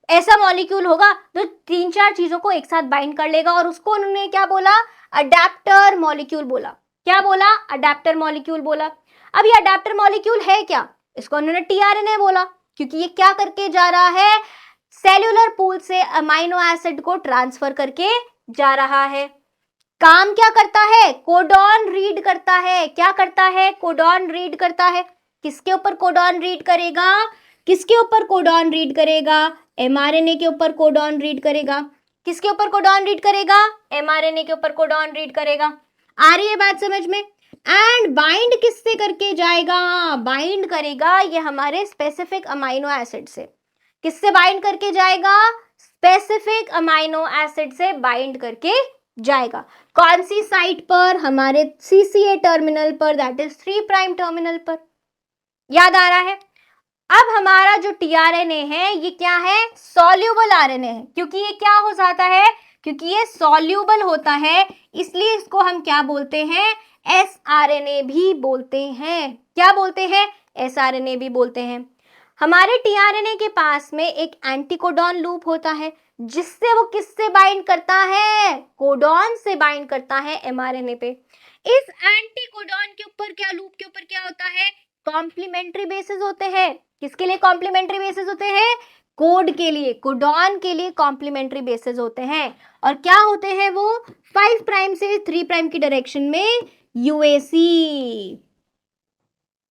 ऐसा मॉलिक्यूल होगा जो 3-4 चीजों को एक साथ बाइंड कर लेगा, और उसको उन्होंने क्या बोला? अडेप्टर मॉलिक्यूल बोला। क्या बोला? अडेप्टर मॉलिक्यूल बोला। अब ये अडेप्टर मॉलिक्यूल है क्या? इसको उन्होंने टीआरएनए बोला, क्योंकि ये क्या करके जा रहा है? सेल्यूलर पूल से अमाइनो एसिड को ट्रांसफर करके जा रहा है। काम क्या करता है? कोडॉन रीड करता है। क्या करता है? कोडॉन रीड करता है। किसके ऊपर कोडॉन रीड करेगा? किसके ऊपर कोडॉन रीड करेगा? एमआरएनए के ऊपर कोडॉन रीड करेगा। किसके ऊपर कोडॉन रीड करेगा? एमआरएनए के ऊपर कोडॉन रीड करेगा। आ रही है बात समझ में? एंड बाइंड किससे करके जाएगा? बाइंड करेगा ये हमारे स्पेसिफिक अमाइनो एसिड से। किससे बाइंड करके जाएगा? स्पेसिफिक अमाइनो एसिड से बाइंड करके जाएगा। कौन सी साइट पर? हमारे सीसीए टर्मिनल पर, दैट इज 3 प्राइम टर्मिनल पर। याद आ रहा है? अब हमारा जो टीआरएनए है ये क्या है? सॉल्यूबल आरएनए है। क्योंकि ये क्या हो जाता है? क्योंकि ये सॉल्यूबल होता है, इसलिए इसको हम क्या बोलते हैं? एसआरएनए भी बोलते हैं। क्या बोलते हैं? एसआरएनए भी बोलते हैं। हमारे टीआरएनए के पास में एक एंटीकोडॉन लूप होता है, जिससे वो किससे बाइंड करता है? कोडॉन से बाइंड करता है एमआरएनए पे। इस एंटीकोडॉन के ऊपर क्या, लूप के ऊपर क्या होता है? कॉम्प्लीमेंट्री बेसिस होते हैं। किसके लिए कॉम्प्लीमेंट्री बेसिस होते हैं? कोड के लिए, कोडॉन के लिए कॉम्प्लीमेंट्री बेसिस होते हैं। और क्या होते हैं वो? 5 प्राइम से 3 प्राइम की डायरेक्शन में यूएसी।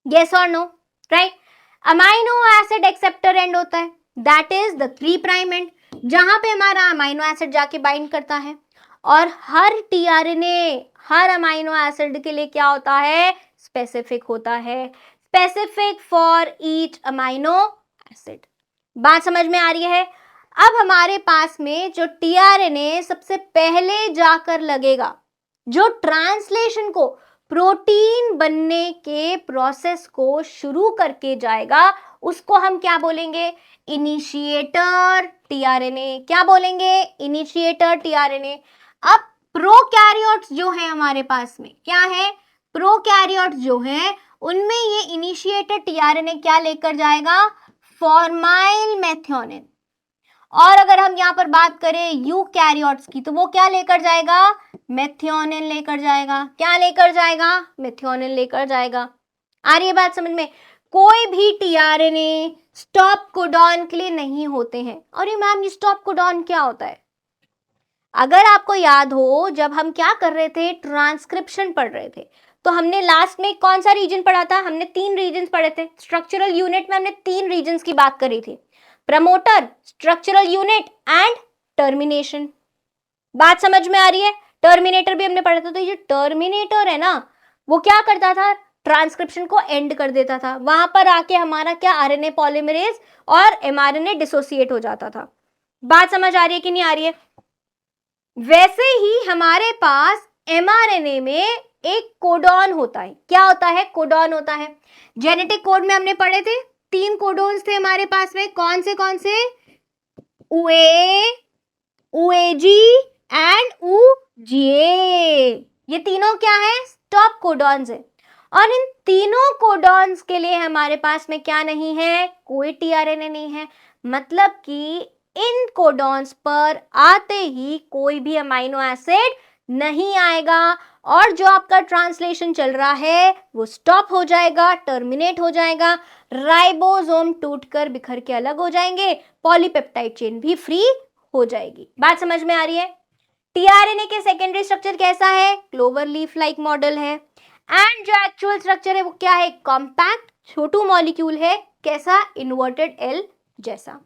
यस और no? Right. Amino acid acceptor end होता है, that is the 3 prime end, जहां पे हमारा अमाइनो एसिड जाके बाइंड करता है। और हर टीआरएनए, हर अमाइनो एसिड के लिए क्या होता है? स्पेसिफिक होता है। Specific for each amino acid. बात समझ में आ रही है? अब हमारे पास में जो टीआरएनए सबसे पहले जाकर लगेगा, जो ट्रांसलेशन को, प्रोटीन बनने के प्रोसेस को शुरू करके जाएगा, उसको हम क्या बोलेंगे? Initiator tRNA. क्या बोलेंगे? Initiator tRNA. अब प्रोकैरियोट्स जो है हमारे पास में, क्या है? प्रोकैरियोट्स जो है उनमें ये इनिशिएटर टीआरएनए क्या लेकर जाएगा? Formyl methionine. और अगर हम यहाँ पर बात करें यूकैरियोट्स की, तो वो क्या लेकर जाएगा? मेथियोनिन लेकर जाएगा। क्या लेकर जाएगा? मेथियोनिन लेकर जाएगा। आ रही है बात समझ में? कोई भी टीआरएनए स्टॉप कोडॉन के लिए नहीं होते हैं। और ये मैम, ये स्टॉप कोडॉन क्या होता है? अगर आपको याद हो, जब हम क्या कर रहे थे, ट्रांसक्रिप्शन पढ़ रहे थे, तो हमने लास्ट में कौन सा रीजन पढ़ा था, हमने 3 रीजन पढ़े थे। स्ट्रक्चरल यूनिट में हमने 3 रीजन की बात करी थी, promoter, structural unit and termination. बात समझ में आ रही है? टर्मिनेटर भी हमने पढ़ा था। तो ये जो टर्मिनेटर है ना, वो क्या करता था, ट्रांसक्रिप्शन को एंड कर देता था। वहां पर आके हमारा क्या, आरएनए पॉलीमरेज और एमआरएनए डिसोसिएट हो जाता था। बात समझ आ रही है कि नहीं आ रही है? वैसे ही हमारे पास एमआरएनए में एक कोडॉन होता है। क्या होता है? कोडॉन होता है। जेनेटिक कोड में हमने पढ़े थे, 3 कोडॉन्स थे हमारे पास में। कौन से? उए, उएजी एंड उजीए। ये तीनों क्या है? स्टॉप कोडॉन्स है। और इन तीनों कोडॉन्स के लिए हमारे पास में क्या नहीं है? कोई टीआरएनए नहीं है। मतलब कि इन कोडॉन्स पर आते ही कोई भी अमीनो एसिड नहीं आएगा और जो आपका ट्रांसलेशन चल रहा है वो स्टॉप हो जाएगा, टर्मिनेट हो जाएगा, राइबोसोम टूटकर बिखर के अलग हो जाएंगे, पॉलीपेप्टाइड चेन भी फ्री हो जाएगी। बात समझ में आ रही है? टीआरएनए के सेकेंडरी स्ट्रक्चर कैसा है? क्लोवर लीफ लाइक मॉडल है। एंड जो एक्चुअल स्ट्रक्चर है वो क्या है? कॉम्पैक्ट छोटू मॉलिक्यूल है। कैसा? इन्वर्टेड एल जैसा।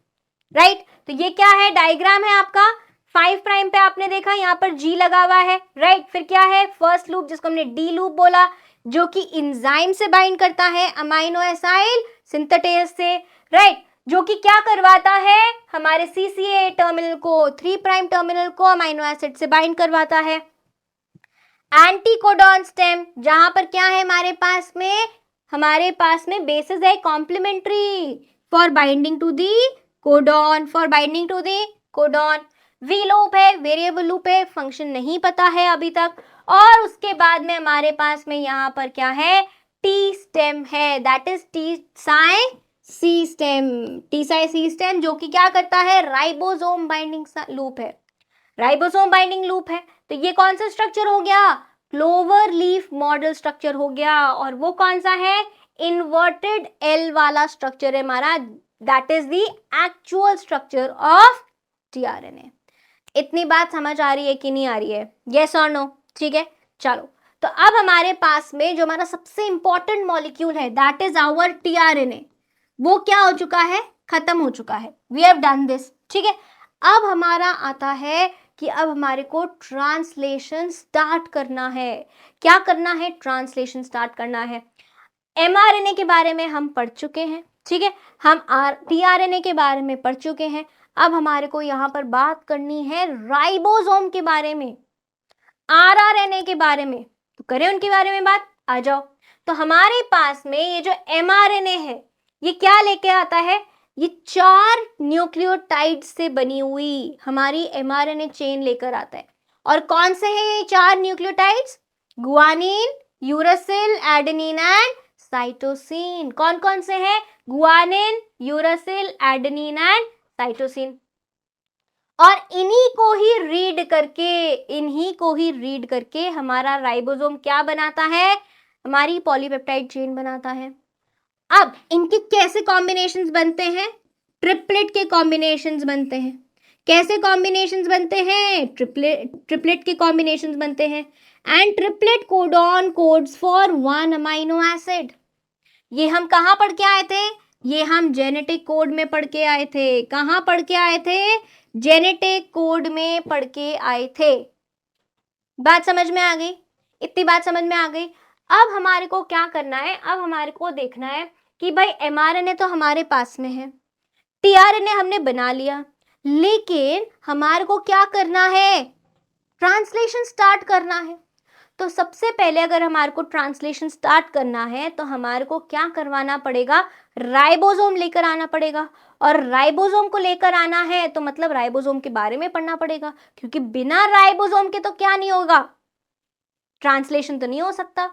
राइट? तो ये क्या है? डायग्राम है आपका। 5 प्राइम पे आपने देखा यहाँ पर जी लगा हुआ है। राइट? फिर क्या है? फर्स्ट लूप, जिसको हमने डी लूप बोला, जो कि इंजाइम से बाइंड करता है अमाइनो एसाइल सिंथेटेज से। राइट? जो कि क्या करवाता है, हमारे सीसीए टर्मिनल को, 3 प्राइम टर्मिनल को अमाइनो एसिड से बाइंड करवाता है। एंटीकोडॉन स्टेम, जहां पर क्या है हमारे पास में बेसिस है complementary for binding to the codon, V loop है, वेरिएबल लूप है, फंक्शन नहीं पता है अभी तक। और उसके बाद में हमारे पास में यहाँ पर क्या है? टी स्टेम है, that is T psi C stem, जो कि क्या करता है? राइबोसोम बाइंडिंग लूप है, राइबोसोम बाइंडिंग लूप है। तो ये कौन सा स्ट्रक्चर हो गया? क्लोवर लीफ मॉडल स्ट्रक्चर हो गया। और वो कौन सा है? इन्वर्टेड एल वाला स्ट्रक्चर है हमारा, that is the actual structure of tRNA. इतनी बात समझ आ रही है कि नहीं आ रही है? यस और नो? ठीक है, चलो। तो अब हमारे पास में जो हमारा सबसे इंपॉर्टेंट मॉलिक्यूल है, दैट इज आवर टीआरएनए, वो क्या हो चुका है? खत्म हो चुका है। We have done this. ठीक है, अब हमारा आता है कि अब हमारे को ट्रांसलेशन स्टार्ट करना है। क्या करना है? ट्रांसलेशन स्टार्ट करना है। एमआरएनए के बारे में हम पढ़ चुके हैं। ठीक है, हम टीआरएनए के बारे में पढ़ चुके हैं। अब हमारे को यहाँ पर बात करनी है राइबोसोम के बारे में, आरआरएनए के बारे में। तो करें उनके बारे में बात। आ जाओ। तो हमारे पास में ये जो एमआरएनए है, ये क्या लेके आता है? ये 4 न्यूक्लियोटाइड से बनी हुई हमारी एमआरएनए चेन लेकर आता है। और कौन से हैं ये 4 nucleotides? Guanine, uracil, adenine and cytosine. कौन कौन से हैं? Guanine, uracil, adenine and cytosine. और इन्हीं को ही रीड करके हमारा राइबोसोम क्या बनाता है? हमारी पॉलीपेप्टाइड चेन बनाता है। अब इनके कैसे कॉम्बिनेशंस बनते हैं? ट्रिपलेट के कॉम्बिनेशंस बनते हैं। कैसे कॉम्बिनेशंस बनते हैं? ट्रिपलेट के कॉम्बिनेशंस बनते हैं। And triplet codon codes for 1 amino acid. ये हम कहाँ पढ़ के आए थे? ये हम जेनेटिक कोड में पढ़ के आए थे। कहाँ पढ़ के आए थे? जेनेटिक कोड में पढ़ के आए थे। बात समझ में आ गई? इतनी बात समझ में आ गई। अब हमारे को क्या करना है? अब हमारे को देखना है कि भाई एमआरएनए तो हमारे पास में है, टीआरएनए हमने बना लिया, लेकिन हमारे को क्या करना है? ट्रांसलेशन स्टार्ट करना है। तो सबसे पहले अगर हमारे को ट्रांसलेशन स्टार्ट करना है तो हमारे को क्या करवाना पड़ेगा? राइबोसोम लेकर आना पड़ेगा। और राइबोसोम को लेकर आना है तो मतलब राइबोसोम के बारे में पढ़ना पड़ेगा, क्योंकि बिना राइबोसोम के तो क्या नहीं होगा? ट्रांसलेशन तो नहीं हो सकता।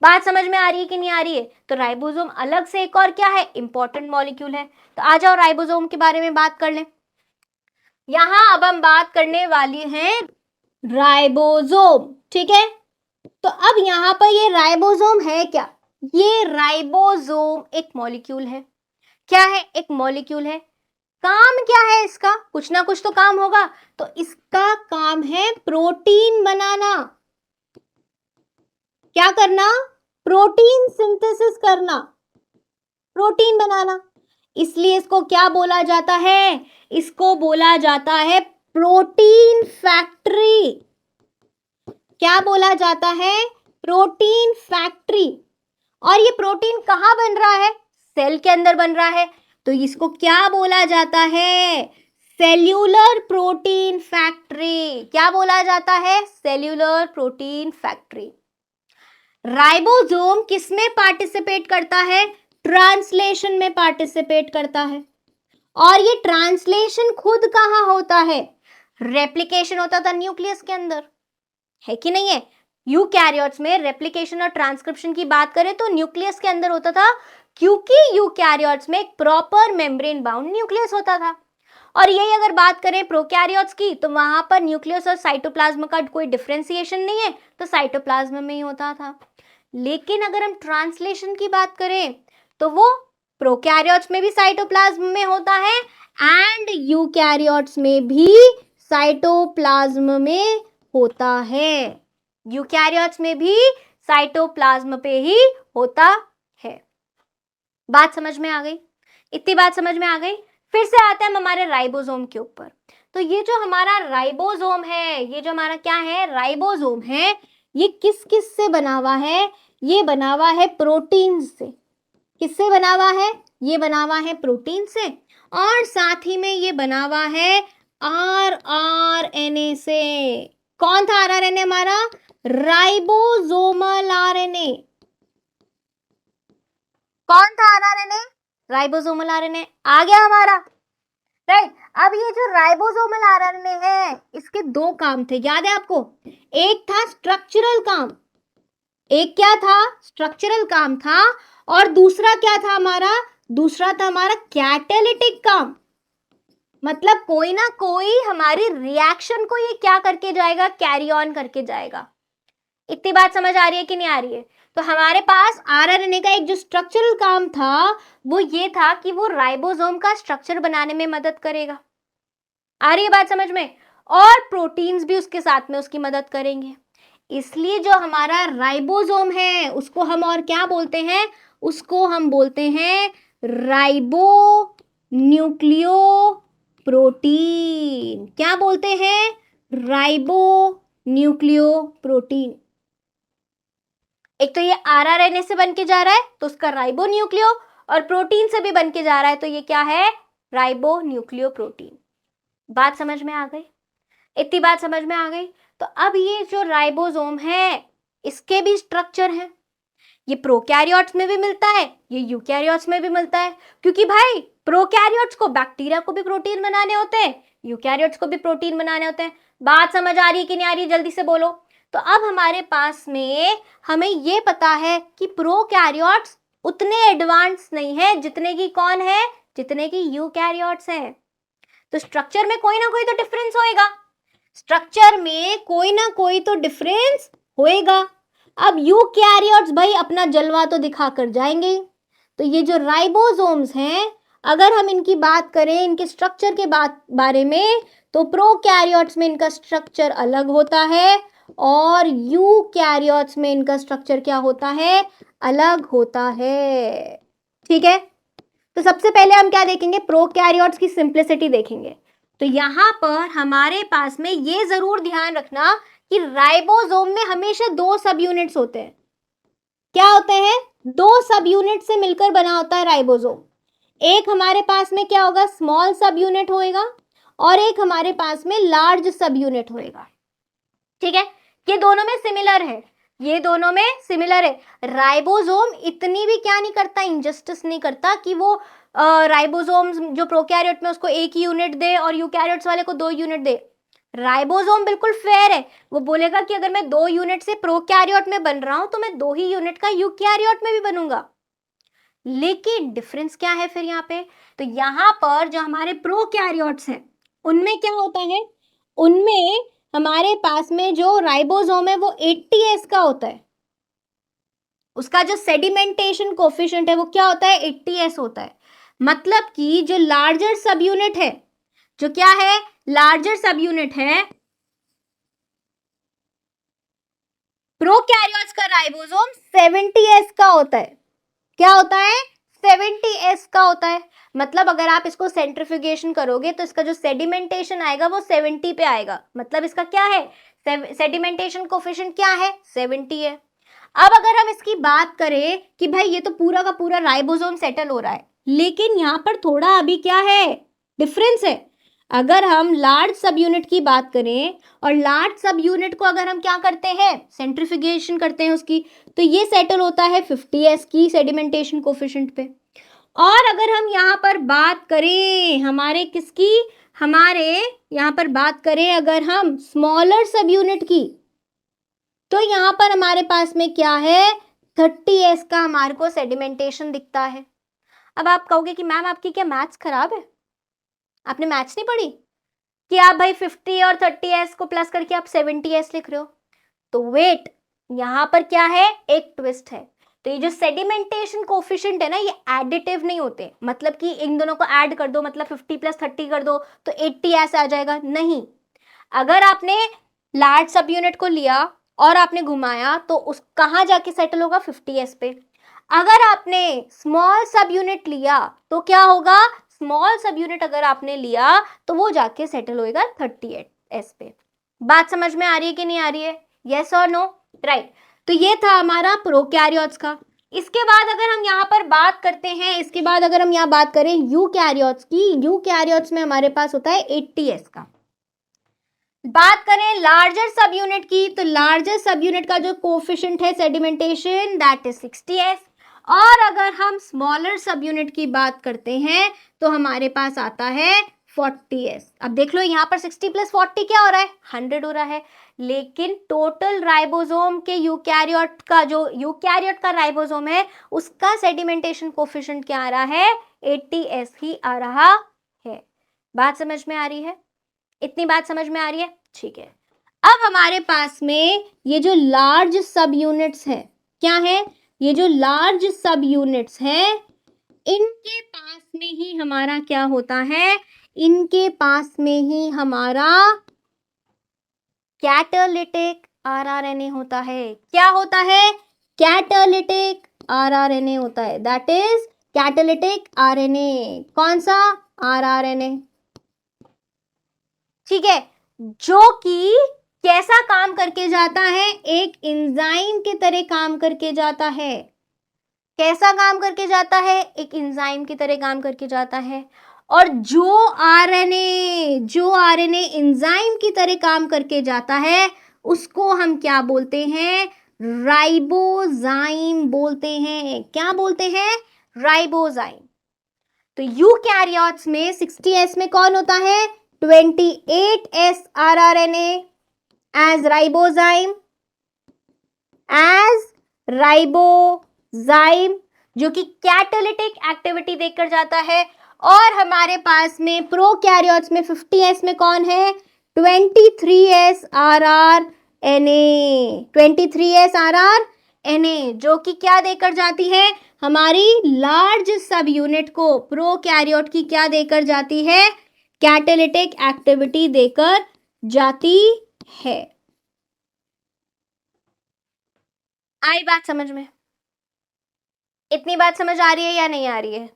बात समझ में आ रही है कि नहीं आ रही है? तो राइबोसोम अलग से एक और क्या है? इंपॉर्टेंट मॉलिक्यूल है। तो आ जाओ राइबोसोम के बारे में बात कर लें। यहां अब हम बात करने वाली हैं राइबोसोम। ठीक है, तो अब यहां पर ये राइबोसोम है क्या? ये राइबोसोम एक मॉलिक्यूल है। क्या है? एक मॉलिक्यूल है। काम क्या है इसका? कुछ ना कुछ तो काम होगा। तो इसका काम है प्रोटीन बनाना। क्या करना? प्रोटीन सिंथेसिस करना, प्रोटीन बनाना। इसलिए इसको क्या बोला जाता है? इसको बोला जाता है प्रोटीन फैक्ट्री। क्या बोला जाता है? Protein factory. और ये प्रोटीन कहाँ बन रहा है? सेल के अंदर बन रहा है। तो इसको क्या बोला जाता है? Cellular protein factory. क्या बोला जाता है? Cellular protein factory. राइबोसोम किसमें पार्टिसिपेट करता है? ट्रांसलेशन में पार्टिसिपेट करता है। और ये ट्रांसलेशन खुद कहाँ होता है? रेप्लिकेशन होता था न्यूक्लियस के अंदर, है कि नहीं है? यूकैरियोट्स में रेप्लिकेशन और ट्रांसक्रिप्शन की बात करें तो न्यूक्लियस के अंदर होता था, क्योंकि यूकैरियोट्स में एक प्रॉपर मेम्ब्रेन बाउंड न्यूक्लियस होता था। और यही अगर बात करें प्रोकैरियोट्स की, तो वहां पर न्यूक्लियस और साइटोप्लाज्म का कोई डिफरेंशिएशन नहीं है, तो साइटोप्लाज्म में ही होता था। लेकिन अगर हम ट्रांसलेशन की बात करें तो वो प्रोकैरियोट्स में भी साइटोप्लाज्म में होता है एंड यूकैरियोट्स में भी साइटोप्लाज्म में होता है। यूकैरियोट्स में भी साइटोप्लाज्म पे ही होता है। बात समझ में आ गई? इतनी बात समझ में आ गई? फिर से आते हैं हम हमारे राइबोसोम के ऊपर। तो ये जो हमारा राइबोसोम है, ये जो हमारा क्या है? राइबोसोम है। ये किस किस से बना हुआ है? ये बना हुआ है प्रोटीन से। किससे बना हुआ है? ये बना हुआ है प्रोटीन से, और साथ ही में ये बना हुआ है आरआरएनए से। कौन था आरआरएनए हमारा? Ribosomal RNA. कौन था आरआरएनए? राइबोसोमल आरएनए आ गया हमारा, राइट। अब ये जो राइबोसोमल आरएनए है, इसके दो काम थे, याद है आपको? एक था स्ट्रक्चरल काम, एक क्या था? स्ट्रक्चरल काम था, और दूसरा क्या था हमारा? दूसरा था हमारा कैटालिटिक काम। मतलब कोई ना कोई हमारी रिएक्शन को ये क्या करके जाएगा? कैरी ऑन करके जाएगा। इतनी बात समझ आ रही है कि नहीं आ रही है? तो हमारे पास आरआरएनए का एक जो स्ट्रक्चरल काम था वो ये था कि वो राइबोसोम का स्ट्रक्चर बनाने में मदद करेगा। आ रही है बात समझ में? और प्रोटीन्स भी उसके साथ में उसकी मदद करेंगे। इसलिए जो हमारा राइबोसोम है उसको हम और क्या बोलते हैं? उसको हम बोलते हैं राइबो न्यूक्लियो प्रोटीन। क्या बोलते हैं? Ribo nucleo protein. एक तो ये आरआरएनए से बन के जा रहा है तो उसका राइबो न्यूक्लियो, और प्रोटीन से भी बन के जा रहा है तो ये क्या है? Ribo nucleo protein. बात समझ में आ गई? इतनी बात समझ में आ गई? तो अब ये जो राइबोसोम है इसके भी स्ट्रक्चर है। ये प्रोकैरियोट्स में भी मिलता है, ये यूकैरियोट्स में भी मिलता है, क्योंकि भाई प्रोकैरियोट्स को बैक्टीरिया को भी प्रोटीन बनाने होते हैं, यूकैरियोट्स को भी प्रोटीन बनाने होते हैं। बात समझ आ रही है कि नहीं आ रही? जल्दी से बोलो। तो अब हमारे पास में हमें ये पता है कि प्रोकैरियोट्स उतने एडवांस नहीं है जितने की कौन है? जितने की यूकैरियोट्स हैं। तो स्ट्रक्चर में कोई ना कोई तो डिफरेंस होएगा, स्ट्रक्चर में कोई ना कोई तो डिफरेंस होएगा। अब यूकैरियोट्स भाई अपना जलवा तो दिखा कर जाएंगे। तो ये जो राइबोसोम्स हैं, अगर हम इनकी बात करें इनके स्ट्रक्चर के बारे में, तो प्रोकैरियोट्स में इनका स्ट्रक्चर अलग होता है और यूकैरियोट्स में इनका स्ट्रक्चर क्या होता है? अलग होता है। ठीक है, तो सबसे पहले हम क्या देखेंगे? प्रोकैरियोट्स की सिंप्लिसिटी देखेंगे। तो यहां पर हमारे पास में ये जरूर ध्यान रखना कि राइबोसोम में हमेशा दो सब यूनिट्स होते हैं। क्या होते हैं? दो सब यूनिट से मिलकर बना होता है राइबोसोम। एक हमारे पास में क्या होगा? स्मॉल सब यूनिट होएगा, और एक हमारे पास में लार्ज सब यूनिट होएगा। ठीक है, ये दोनों में सिमिलर है, ये दोनों में सिमिलर है। राइबोसोम इतनी भी क्या नहीं करता, इंजस्टिस नहीं करता कि वो राइबोसोम जो प्रोकैरियोट में उसको एक ही यूनिट दे और यूकैरियोट्स वाले को 2 यूनिट दे। राइबोसोम बिल्कुल फेयर है, वो बोलेगा कि अगर मैं 2 यूनिट से प्रोकैरियोट में बन रहा हूं तो मैं 2 ही यूनिट का यूकैरियोट में भी बनूंगा। लेकिन डिफरेंस क्या है फिर यहाँ पे? तो यहाँ पर जो हमारे प्रोकैरियोट्स हैं उनमें क्या होता है? उनमें हमारे पास में जो राइबोसोम है वो 80s का होता है। उसका जो सेडिमेंटेशन कोफिशिएंट है वो क्या होता है? 80s होता है। मतलब कि जो लार्जर सब यूनिट है, जो क्या है, लार्जर सब यूनिट है प्रोकैरियोट्स का राइबोसोम 70s का होता है। क्या होता है, 70s का होता है। मतलब अगर आप इसको सेंट्रीफ्यूगेशन करोगे तो इसका जो सेडिमेंटेशन आएगा वो 70 पे आएगा। मतलब इसका क्या है, सेडिमेंटेशन कोफिशिएंट क्या है, 70 है। अब अगर हम इसकी बात करें कि भाई ये तो पूरा का पूरा राइबोसोम सेटल हो रहा है, लेकिन यहाँ पर थोड़ा अभी क्या है, डिफरेंस है। अगर हम लार्ज सब यूनिट की बात करें और लार्ज सब यूनिट को अगर हम क्या करते हैं, सेंट्रीफ्यूगेशन करते हैं उसकी, तो ये सेटल होता है 50s की सेडिमेंटेशन कोफिशिएंट पे। और अगर हम यहाँ पर बात करें हमारे किसकी, हमारे यहाँ पर बात करें अगर हम स्मॉलर सब यूनिट की, तो यहाँ पर हमारे पास में क्या है, 30s का हमारे को सेडिमेंटेशन दिखता है। अब आप कहोगे कि मैम आपकी क्या मैथ्स खराब है, आपने मैथ्स नहीं पढ़ी कि आप भाई 50 और 30s को प्लस करके आप 70s लिख रहे हो। तो वेट, यहाँ पर क्या है, एक ट्विस्ट है। तो ये जो सेडिमेंटेशन कोफिशिएंट है ना, ये एडिटिव नहीं होते, मतलब कि इन दोनों को ऐड कर दो, मतलब 50 + 30 कर दो तो 80 ऐसे आ जाएगा, नहीं। अगर आपने लार्ज सब यूनिट को लिया और आपने घुमाया तो उस कहाँ जाके सेटल होगा, 50s पे। अगर आपने स्मॉल सब यूनिट लिया तो क्या होगा, स्मॉल सब यूनिट अगर आपने लिया तो वो जाके सेटल होएगा 38s पे। बात समझ में आ रही है कि नहीं आ रही है, यस और नो, राइट। तो ये था हमारा प्रोकैरियोट्स का। इसके बाद अगर हम यहाँ पर बात करते हैं, इसके बाद अगर हम यहाँ बात करें यूकैरियोट्स की, यूकैरियोट्स में हमारे पास होता है 80s का। बात करें लार्जर सब यूनिट की, तो लार्जर सब यूनिट का जो कोफिशिएंट है सेडिमेंटेशन, दैट इज 60s। और अगर हम स्मॉलर सब यूनिट की बात करते हैं तो हमारे पास आता है 40s। अब देख लो यहाँ पर 60 + 40 क्या हो रहा है, 100 हो रहा है। लेकिन टोटल राइबोसोम के यूकैरियोट का, जो यूकैरियोट का राइबोसोम है उसका सेडिमेंटेशन कोफिशिएंट क्या आ रहा है, 80s ही आ रहा है। बात समझ में आ रही है, इतनी बात समझ में आ रही है, ठीक है। अब हमारे पास में ये जो लार्ज सब यूनिट्स हैं, क्या है, ये जो लार्ज सब यूनिट्स हैं, इनके पास में ही हमारा क्या होता है, इनके पास में ही हमारा कैटालिटिक आरआरएनए होता है। क्या होता है, कैटालिटिक आरआरएनए होता है, दैट इज कैटालिटिक आरएनए। कौन सा, आरआरएनए, ठीक है, जो कि कैसा काम करके जाता है, एक एंजाइम की तरह काम करके जाता है। कैसा काम करके जाता है, एक एंजाइम की तरह काम करके जाता है। और जो आरएनए एंजाइम की तरह काम करके जाता है उसको हम क्या बोलते हैं, राइबोजाइम बोलते हैं। क्या बोलते हैं, राइबोजाइम। तो यूकैरियोट्स में 60s में कौन होता है, 28s rRNA as राइबोजाइम, जो कि कैटालिटिक एक्टिविटी देकर जाता है। और हमारे पास में प्रोकैरियोट्स में 50s में कौन है, 23s rRNA, 23s rRNA, जो कि क्या देकर जाती है, हमारी लार्ज सब यूनिट को, प्रोकैरियोट की क्या देकर जाती है, कैटालिटिक एक्टिविटी देकर जाती है। आई बात समझ में, इतनी बात समझ आ रही है या नहीं आ रही है,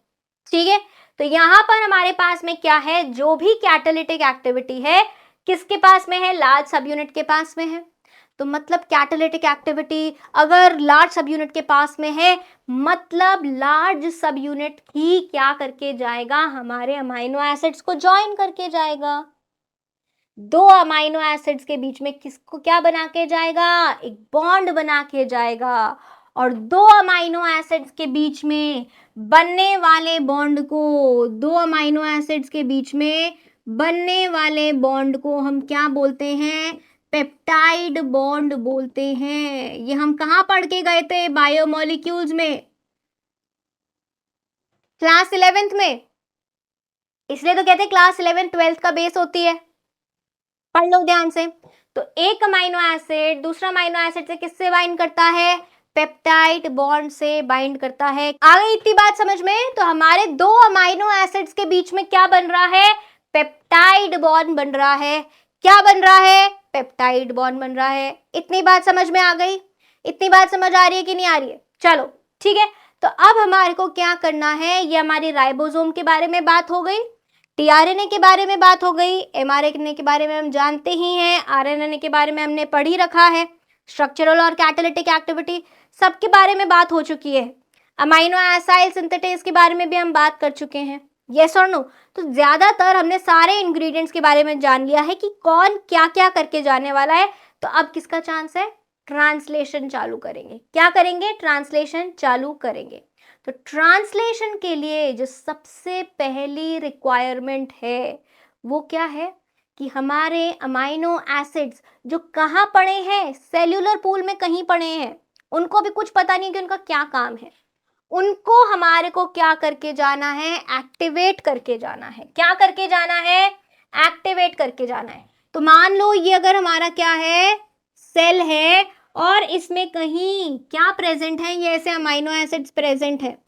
ठीक है। तो यहां पर हमारे पास में क्या है, जो भी कैटालिटिक एक्टिविटी है किसके पास में है, लार्ज सब यूनिट के पास में है। तो मतलब कैटालिटिक एक्टिविटी अगर लार्ज सब यूनिट के पास में है, मतलब लार्ज सब यूनिट ही क्या करके जाएगा, हमारे अमाइनो एसिड्स को ज्वाइन करके जाएगा। दो अमाइनो एसिड्स के बीच में किसको क्या बना के जाएगा, एक बॉन्ड बना के जाएगा। और दो अमाइनो एसिड्स के बीच में बनने वाले बॉन्ड को, दो अमाइनो एसिड्स के बीच में बनने वाले बॉन्ड को हम क्या बोलते हैं, पेप्टाइड बॉन्ड बोलते हैं। ये हम कहाँ पढ़ के गए थे, बायोमोलिक्यूल्स में, क्लास 11th में। इसलिए तो कहते हैं क्लास 11 12th का बेस होती है, पढ़ लो ध्यान से। तो एक अमाइनो एसिड दूसरा अमाइनो एसिड से किससे बाइंड करता है, पेप्टाइड बॉन्ड से बाइंड करता है। आ गई इतनी बात समझ में? तो हमारे दो अमाइनो एसिड्स के बीच में क्या बन रहा है? पेप्टाइड बॉन्ड बन रहा है। क्या बन रहा है? पेप्टाइड बॉन्ड बन रहा है। इतनी बात समझ में आ गई? इतनी बात समझ आ रही है कि नहीं आ रही है? चलो ठीक है, तो अब हमारे को क्या करना है, ये हमारी राइबोसोम के बारे में बात हो गई, टीआरएनए के बारे में बात हो गई, एमआरएनए के बारे में हम जानते ही हैं, आरएनए के बारे में हमने पढ़ ही रखा है, स्ट्रक्चरल और कैटालिटिक एक्टिविटी सबके बारे में बात हो चुकी है, अमाइनो एसिड सिंथेटेज के बारे में भी हम बात कर चुके हैं। यस और नो? तो ज्यादातर हमने सारे इंग्रेडिएंट्स के बारे में जान लिया है कि कौन क्या क्या करके जाने वाला है। तो अब किसका चांस है? ट्रांसलेशन चालू करेंगे। क्या करेंगे? ट्रांसलेशन चालू करेंगे। तो ट्रांसलेशन के लिए जो सबसे पहली रिक्वायरमेंट है वो क्या है कि हमारे अमाइनो एसिड्स जो कहाँ पड़े हैं, सेल्यूलर पूल में कहीं पड़े हैं, उनको भी कुछ पता नहीं कि उनका क्या काम है, उनको हमारे को क्या करके जाना है? एक्टिवेट करके जाना है। क्या करके जाना है? एक्टिवेट करके जाना है। तो मान लो ये अगर हमारा क्या है, सेल है और इसमें कहीं क्या प्रेजेंट है, ये ऐसे अमाइनो एसिड्स प्रेजेंट है,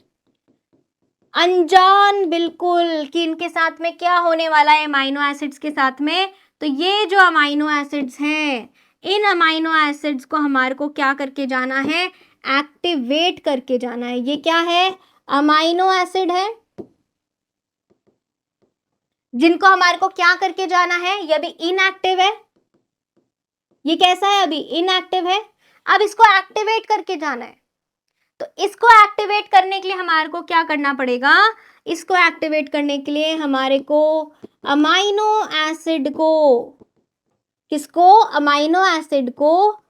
अनजान बिल्कुल कि इनके साथ में क्या होने वाला है अमाइनो एसिड्स के साथ में। तो ये जो अमाइनो एसिड्स हैं, इन अमाइनो एसिड्स को हमारे को क्या करके जाना है? एक्टिवेट करके जाना है। ये क्या है? अमाइनो एसिड है जिनको हमारे को क्या करके जाना है? ये अभी इनएक्टिव है। ये कैसा है? अभी इनएक्टिव है। अब इसको एक्टिवेट करके जाना है। तो इसको एक्टिवेट करने के लिए हमारे को क्या करना पड़ेगा? इसको एक्टिवेट करने के लिए हमारे को अमाइनो एसिड को, किसको? अमाइनो एसिड को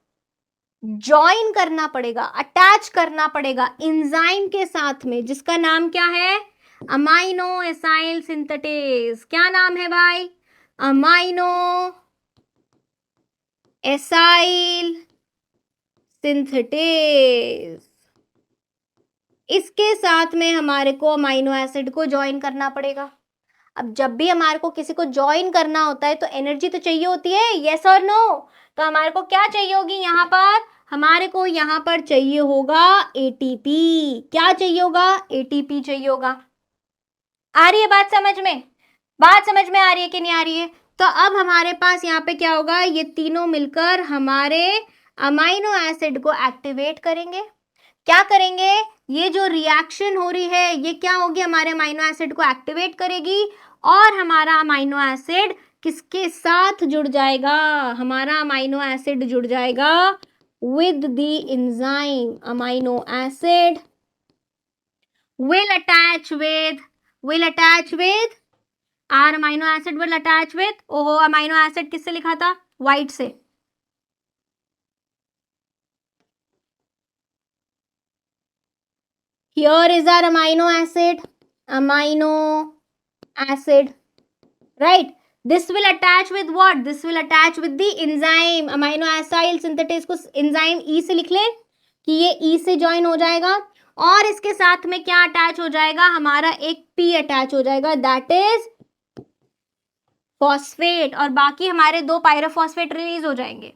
ज्वाइन करना पड़ेगा, अटैच करना पड़ेगा एंजाइम के साथ में, जिसका नाम क्या है? Amino acyl synthetase. क्या नाम है भाई? Amino acyl synthetase. इसके साथ में हमारे को अमाइनो एसिड को ज्वाइन करना पड़ेगा। अब जब भी हमारे को किसी को ज्वाइन करना होता है तो एनर्जी तो चाहिए होती है, यस और नो? तो हमारे को क्या चाहिए होगी यहाँ पर? हमारे को यहाँ पर चाहिए होगा एटीपी। क्या चाहिए होगा? एटीपी चाहिए होगा। आ रही है बात समझ में? बात समझ में आ रही है कि नहीं आ रही है? तो अब हमारे पास यहाँ पे क्या होगा? ये तीनों मिलकर हमारे अमाइनो एसिड को एक्टिवेट करेंगे। क्या करेंगे? ये जो रिएक्शन हो रही है ये क्या होगी? हमारे अमाइनो एसिड को एक्टिवेट करेगी और हमारा अमाइनो एसिड किसके साथ जुड़ जाएगा? हमारा अमाइनो एसिड जुड़ जाएगा with the enzyme. Amino acid will attach with our amino acid will attach with, ओहो अमाइनो एसिड किससे लिखा था? व्हाइट से। Here is our amino acid, right? This will attach with what? This will attach with the enzyme. Amino acyl synthetase को enzyme ई से लिख लें कि ये ई से ज्वाइन हो जाएगा और इसके साथ में क्या अटैच हो जाएगा? हमारा एक पी अटैच हो जाएगा, दैट इज फॉस्फेट, और बाकी हमारे दो पायरोफॉस्फेट रिलीज हो जाएंगे।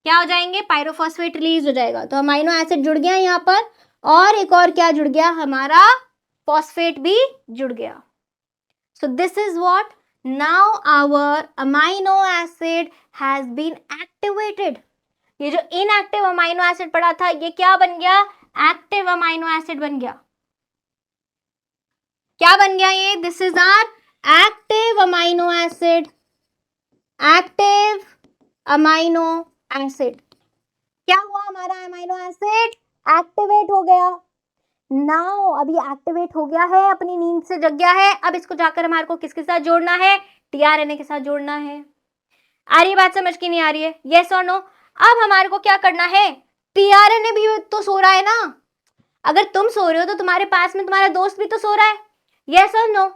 क्या हो जाएंगे? पायरोफॉस्फेट रिलीज हो जाएगा। तो अमाइनो एसिड जुड़ गया यहाँ पर और एक और क्या जुड़ गया? हमारा फॉस्फेट भी जुड़ गया। So this is what, now our amino acid has been activated. ये जो इनएक्टिव अमाइनो एसिड पड़ा था ये क्या बन गया? एक्टिव अमाइनो एसिड बन गया। क्या बन गया ये? This is our active amino acid, active amino acid. क्या हुआ? हमारा अमाइनो एसिड एक्टिवेट हो गया। नाउ अभी एक्टिवेट हो गया है, अपनी नींद से जग गया है। अब इसको जाकर हमारे को किसके साथ जोड़ना है? टीआरएनए के साथ जोड़ना है। आ रही बात समझ की नहीं आ रही है? यस और नो? अब हमारे को क्या करना है? टीआरएनए भी तो सो रहा है ना। अगर तुम सो रहे हो तो तुम्हारे पास में तुम्हारा दोस्त भी तो सो रहा है, यस और नो?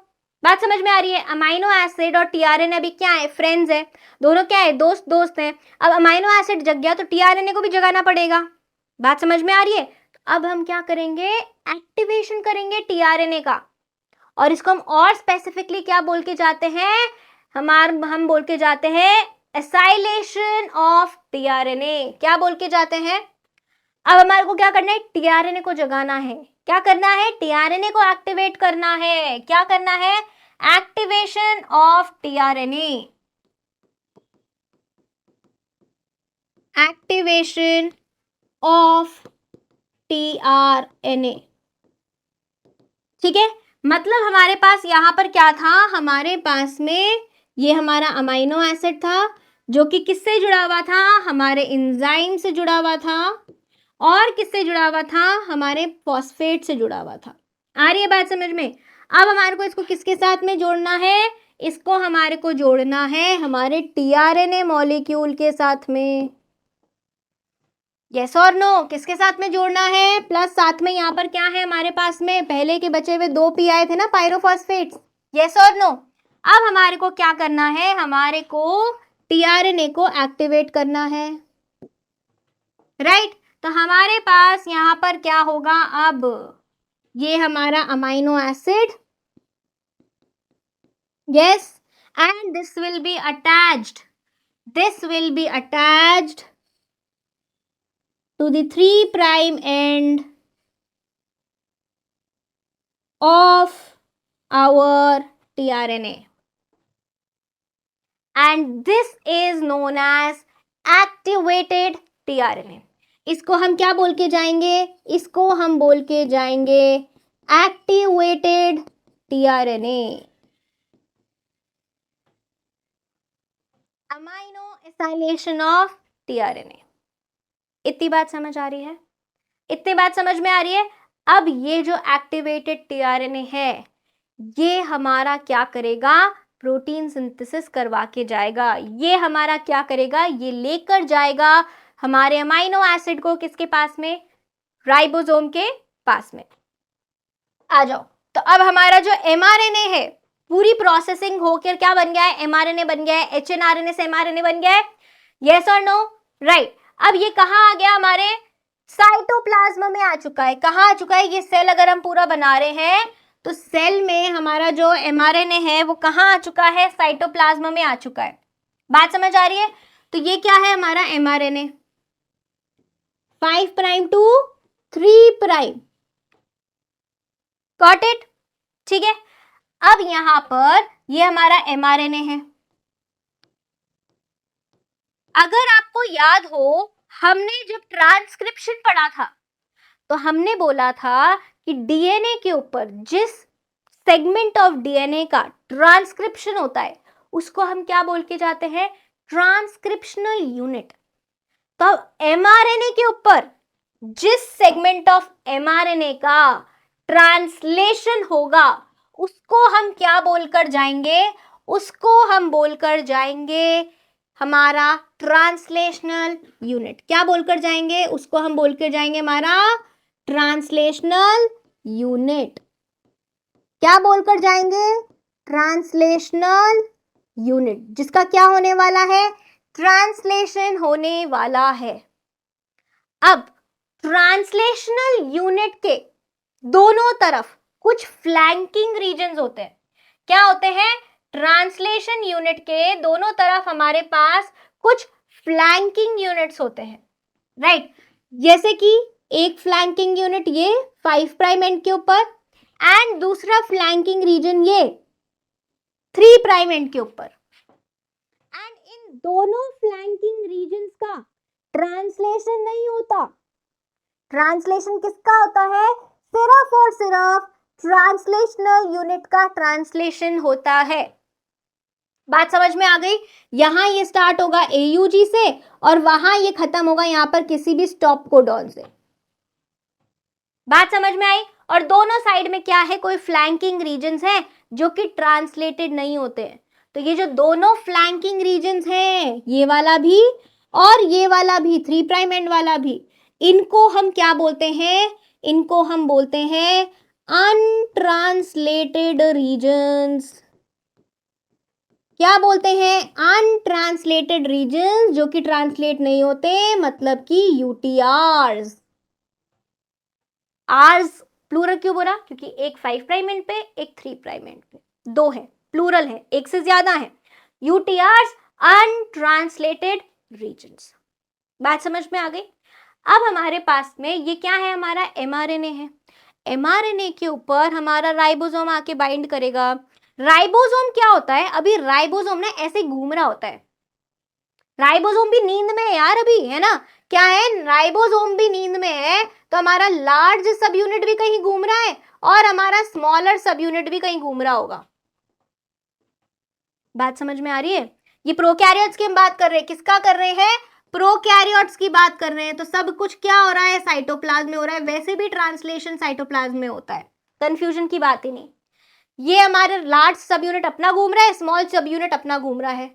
बात समझ में आ रही है? अमाइनो एसिड और टीआरएनए अभी क्या है? फ्रेंड्स है, दोनों क्या है? दोस्त हैं। अब अमाइनो एसिड जग गया तो टीआरएनए को भी जगाना पड़ेगा। बात समझ में आ रही है? अब हम क्या करेंगे? एक्टिवेशन करेंगे टीआरएनए का, और इसको हम और स्पेसिफिकली क्या बोल के जाते हैं? हम बोल के जाते हैं एसाइलेशन ऑफ टीआरएनए। क्या बोल के जाते हैं? अब हमारे को क्या करना है, टीआरएनए को जगाना है। क्या करना है, टीआरएनए को एक्टिवेट करना है। क्या करना है, activation of tRNA, activation of tRNA. ठीक है, मतलब हमारे पास यहां पर क्या था, हमारे पास में ये हमारा अमाइनो एसिड था जो कि किससे जुड़ा हुआ था, हमारे एंजाइम से जुड़ा हुआ था, और किससे जुड़ा हुआ था, हमारे फॉस्फेट से जुड़ा हुआ था। आ रही है बात समझ में। अब हमारे को इसको किसके साथ में जोड़ना है, इसको हमारे को जोड़ना है हमारे टीआरएनए मॉलिक्यूल के साथ में। यस और नो, किसके साथ में जोड़ना है, प्लस साथ में यहाँ पर क्या है हमारे पास में, पहले के बचे हुए 2 पी आए थे ना, पायरोफॉस्फेट्स। यस और नो। अब हमारे को क्या करना है, हमारे को टीआरएनए को एक्टिवेट करना है, राइट। तो हमारे पास यहाँ पर क्या होगा, अब ये हमारा amino acid, yes, and this will be attached, this will be attached to the 3' end of our tRNA, and this is known as activated tRNA. इसको हम क्या बोल के जाएंगे, इसको हम बोल के जाएंगे activated tRNA, amino acylation of tRNA। इतनी बात समझ आ रही है, इतनी बात समझ में आ रही है। अब ये जो एक्टिवेटेड टीआरएनए है, ये हमारा क्या करेगा, प्रोटीन सिंथेसिस करवा के जाएगा। ये हमारा क्या करेगा, ये लेकर जाएगा हमारे अमाइनो एसिड को किसके पास में, राइबोसोम के पास में। आ जाओ, तो अब हमारा जो एमआरएनए है, पूरी प्रोसेसिंग होकर क्या बन गया है, एमआरएनए बन गया है, एचएनआरएनए से एमआरएनए बन गया है। यस और नो, राइट। अब ये कहाँ आ गया, हमारे साइटोप्लाज्म में आ चुका है। कहाँ आ चुका है, ये सेल अगर हम पूरा बना रहे हैं तो सेल में हमारा जो एमआरएनए है वो कहाँ आ चुका है, साइटोप्लाज्म में आ चुका है। बात समझ आ रही है। तो ये क्या है हमारा एमआरएनए, 5' to 3', गॉट इट। ठीक है, अब यहां पर ये हमारा एमआरएनए है। अगर आपको याद हो, हमने जब ट्रांसक्रिप्शन पढ़ा था तो हमने बोला था कि डीएनए के ऊपर जिस सेगमेंट ऑफ डीएनए का ट्रांसक्रिप्शन होता है उसको हम क्या बोल के जाते हैं, ट्रांसक्रिप्शनल यूनिट। तो अब एमआरएनए के ऊपर जिस सेगमेंट ऑफ एमआरएनए का ट्रांसलेशन होगा उसको हम क्या बोलकर जाएंगे, उसको हम बोलकर जाएंगे हमारा ट्रांसलेशनल यूनिट। क्या बोलकर जाएंगे, उसको हम बोलकर जाएंगे हमारा ट्रांसलेशनल यूनिट। क्या बोलकर जाएंगे, ट्रांसलेशनल यूनिट, जिसका क्या होने वाला है, ट्रांसलेशन होने वाला है। अब ट्रांसलेशनल यूनिट के दोनों तरफ कुछ फ्लैंकिंग रीजन्स होते हैं। क्या होते हैं, ट्रांसलेशन यूनिट के दोनों तरफ हमारे पास कुछ फ्लैंकिंग यूनिट्स होते हैं, राइट। जैसे कि एक फ्लैंकिंग यूनिट ये 5' एंड के ऊपर, एंड दूसरा फ्लैंकिंग रीजन ये 3' एंड के ऊपर। एंड इन दोनों फ्लैंकिंग रीजन्स का ट्रांसलेशन नहीं होता। ट्रांसलेशन किसका होता है, सिर्फ और सिर्फ ट्रांसलेशनल यूनिट का ट्रांसलेशन होता है। बात समझ में आ गई। यहां ये स्टार्ट होगा एयूजी से और वहां ये खत्म होगा यहां पर किसी भी स्टॉप कोडॉन से। बात समझ में आई। और दोनों साइड में क्या है, कोई फ्लैंकिंग रीजन्स हैं जो कि ट्रांसलेटेड नहीं होते हैं। तो ये जो दोनों फ्लैंकिंग रीजन्स हैं, ये वाला भी और ये वाला भी, 3' एंड वाला भी, इनको हम क्या बोलते हैं, इनको हम बोलते हैं अनट्रांसलेटेड रीजन्स। क्या बोलते हैं, अनट्रांसलेटेड रीजन्स, जो कि ट्रांसलेट नहीं होते, मतलब कि यूटीआर्स। आर्स प्लूरल क्यों बोला, क्योंकि एक 5' एंड पे एक 3' एंड पे, दो है, प्लूरल है, एक से ज्यादा है। यूटीआर्स, अनट्रांसलेटेड रीजन्स। बात समझ में आ गई। अब हमारे पास में ये क्या है, हमारा mRNA है। mRNA के ऊपर हमारा राइबोसोम आके बाइंड करेगा। राइबोसोम क्या होता है, अभी राइबोसोम ना ऐसे घूम रहा होता है। राइबोसोम भी नींद में है यार अभी, है ना। क्या है, राइबोसोम भी नींद में है, तो हमारा लार्ज सब यूनिट भी कहीं घूम रहा है और हमारा स्मॉलर सब यूनिट भी कहीं घूम रहा होगा। बात समझ में आ रही है। ये प्रोकैरियोट्स की हम बात कर रहे हैं, किसका कर रहे हैं, प्रोकैरियोट्स की बात कर रहे हैं। तो सब कुछ क्या हो रहा है, साइटोप्लाज्म में हो रहा है। वैसे भी ट्रांसलेशन साइटोप्लाज्म में होता है, कंफ्यूजन की बात ही नहीं। ये हमारे लार्ज सब यूनिट अपना घूम रहा है, स्मॉल सब यूनिट अपना घूम रहा है।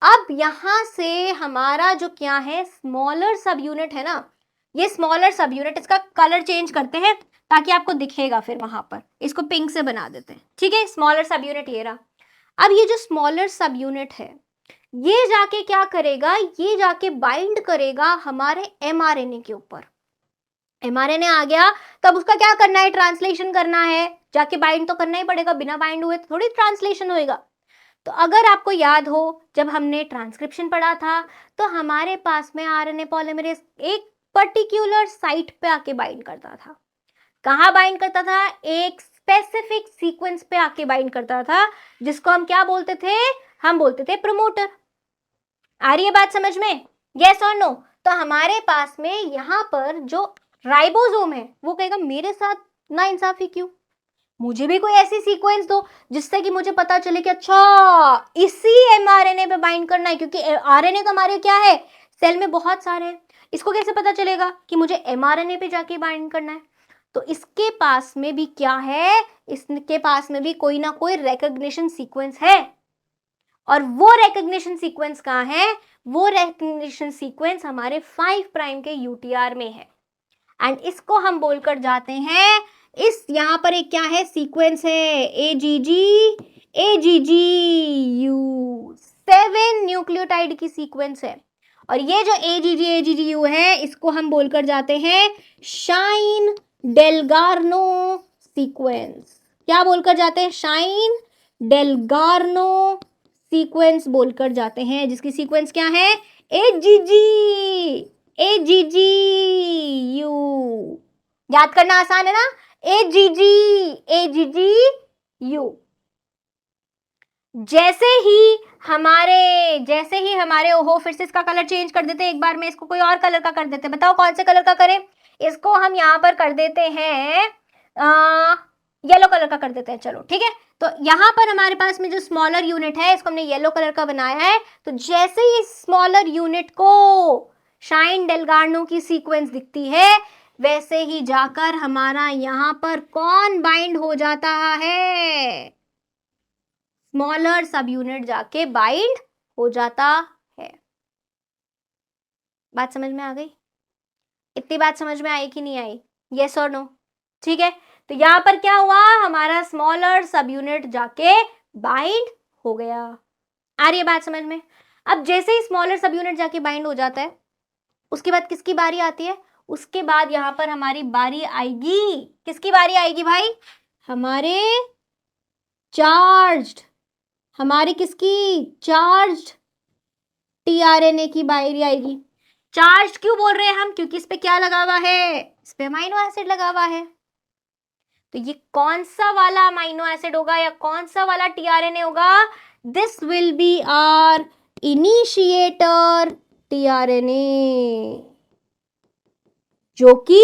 अब यहां से हमारा जो क्या है, स्मॉलर सब यूनिट है ना, ये स्मॉलर सब यूनिट, इसका कलर चेंज करते हैं ताकि आपको दिखेगा फिर वहां पर। इसको पिंक से बना देते हैं, ठीक है। स्मॉलर सब यूनिट ये रहा। अब ये जो स्मॉलर सब यूनिट है, ये जाके क्या करेगा, ये जाके बाइंड करेगा हमारे mRNA के ऊपर। mRNA आ गया, तब उसका क्या करना है, ट्रांसलेशन करना है। जाके बाइंड तो करना ही पड़ेगा, बिना बाइंड हुए तो थोड़ी ट्रांसलेशन होएगा। तो अगर आपको याद हो, जब हमने ट्रांसक्रिप्शन पढ़ा था, तो हमारे पास में आरएनए पॉलीमरेज एक पर्टिकुलर साइट पे आके बाइंड करता था। कहाँ बाइंड करता था, एक स्पेसिफिक सीक्वेंस पे आके बाइंड करता था, जिसको हम क्या बोलते थे, हम बोलते थे प्रमोटर। आ रही है बात समझ में, यस और नो। तो हमारे पास में यहाँ पर जो राइबोसोम है, वो कहेगा मेरे साथ ना इंसाफी क्यों, मुझे भी कोई ऐसी सीक्वेंस दो जिससे कि मुझे पता चले कि अच्छा इसी mRNA पे बाइंड करना है, क्योंकि RNA तो हमारे क्या है, सेल में बहुत सारे हैं। इसको कैसे पता चलेगा कि मुझे mRNA पे जाके बाइंड करना है। तो इसके पास में भी क्या है, इसके पास में भी कोई ना कोई रिकॉग्निशन सीक्वेंस है। और वो रिकॉग्निशन सीक्वेंस कहाँ है, वो रिकॉग्निशन सीक्वेंस हमारे 5 प्राइम के यूटीआर में है। एंड इसको हम बोलकर जाते हैं, इस यहां पर एक क्या है, सीक्वेंस है AGG यू, 7 न्यूक्लियोटाइड की सीक्वेंस है। और ये जो AGG यू है, इसको हम बोलकर जाते हैं शाइन डेलगार्नो सीक्वेंस। क्या बोलकर जाते हैं, शाइन डेलगार्नो सीक्वेंस बोलकर जाते हैं, जिसकी सीक्वेंस क्या है, AGG यू। याद करना आसान है ना, AGG यू। जैसे ही हमारे ओहो, फिर से इसका कलर चेंज कर देते हैं एक बार में, इसको कोई और कलर का कर देते हैं। बताओ कौन से कलर का करें, इसको हम यहाँ पर कर देते हैं येलो कलर का कर देते हैं, चलो ठीक है। तो यहाँ पर हमारे पास में जो स्मॉलर यूनिट है, इसको हमने येलो कलर का बनाया है। तो जैसे ही स्मॉलर यूनिट को शाइन डेलगार्नो की सीक्वेंस दिखती है, वैसे ही जाकर हमारा यहाँ पर कौन बाइंड हो जाता है, स्मॉलर सब यूनिट जाके बाइंड हो जाता है। बात समझ में आ गई, इतनी बात समझ में आई कि नहीं आई, यस और नो, ठीक है। तो यहां पर क्या हुआ, हमारा स्मॉलर सब यूनिट जाके बाइंड हो गया। आ रही है बात समझ में। अब जैसे ही स्मॉलर सब यूनिट जाके बाइंड हो जाता है, उसके बाद किसकी बारी आती है, उसके बाद यहां पर हमारी बारी आएगी, किसकी बारी आएगी भाई, हमारे चार्ज्ड, हमारी किसकी, चार्ज्ड टीआरएनए की बारी आएगी। चार्ज क्यों बोल रहे हैं हम, क्योंकि इस पे क्या लगा हुआ है, इस पे अमाइनो एसिड लगा हुआ है। तो ये कौन सा वाला अमाइनो एसिड होगा या कौन सा वाला टीआरएनए होगा, this will be our initiator tRNA, जो कि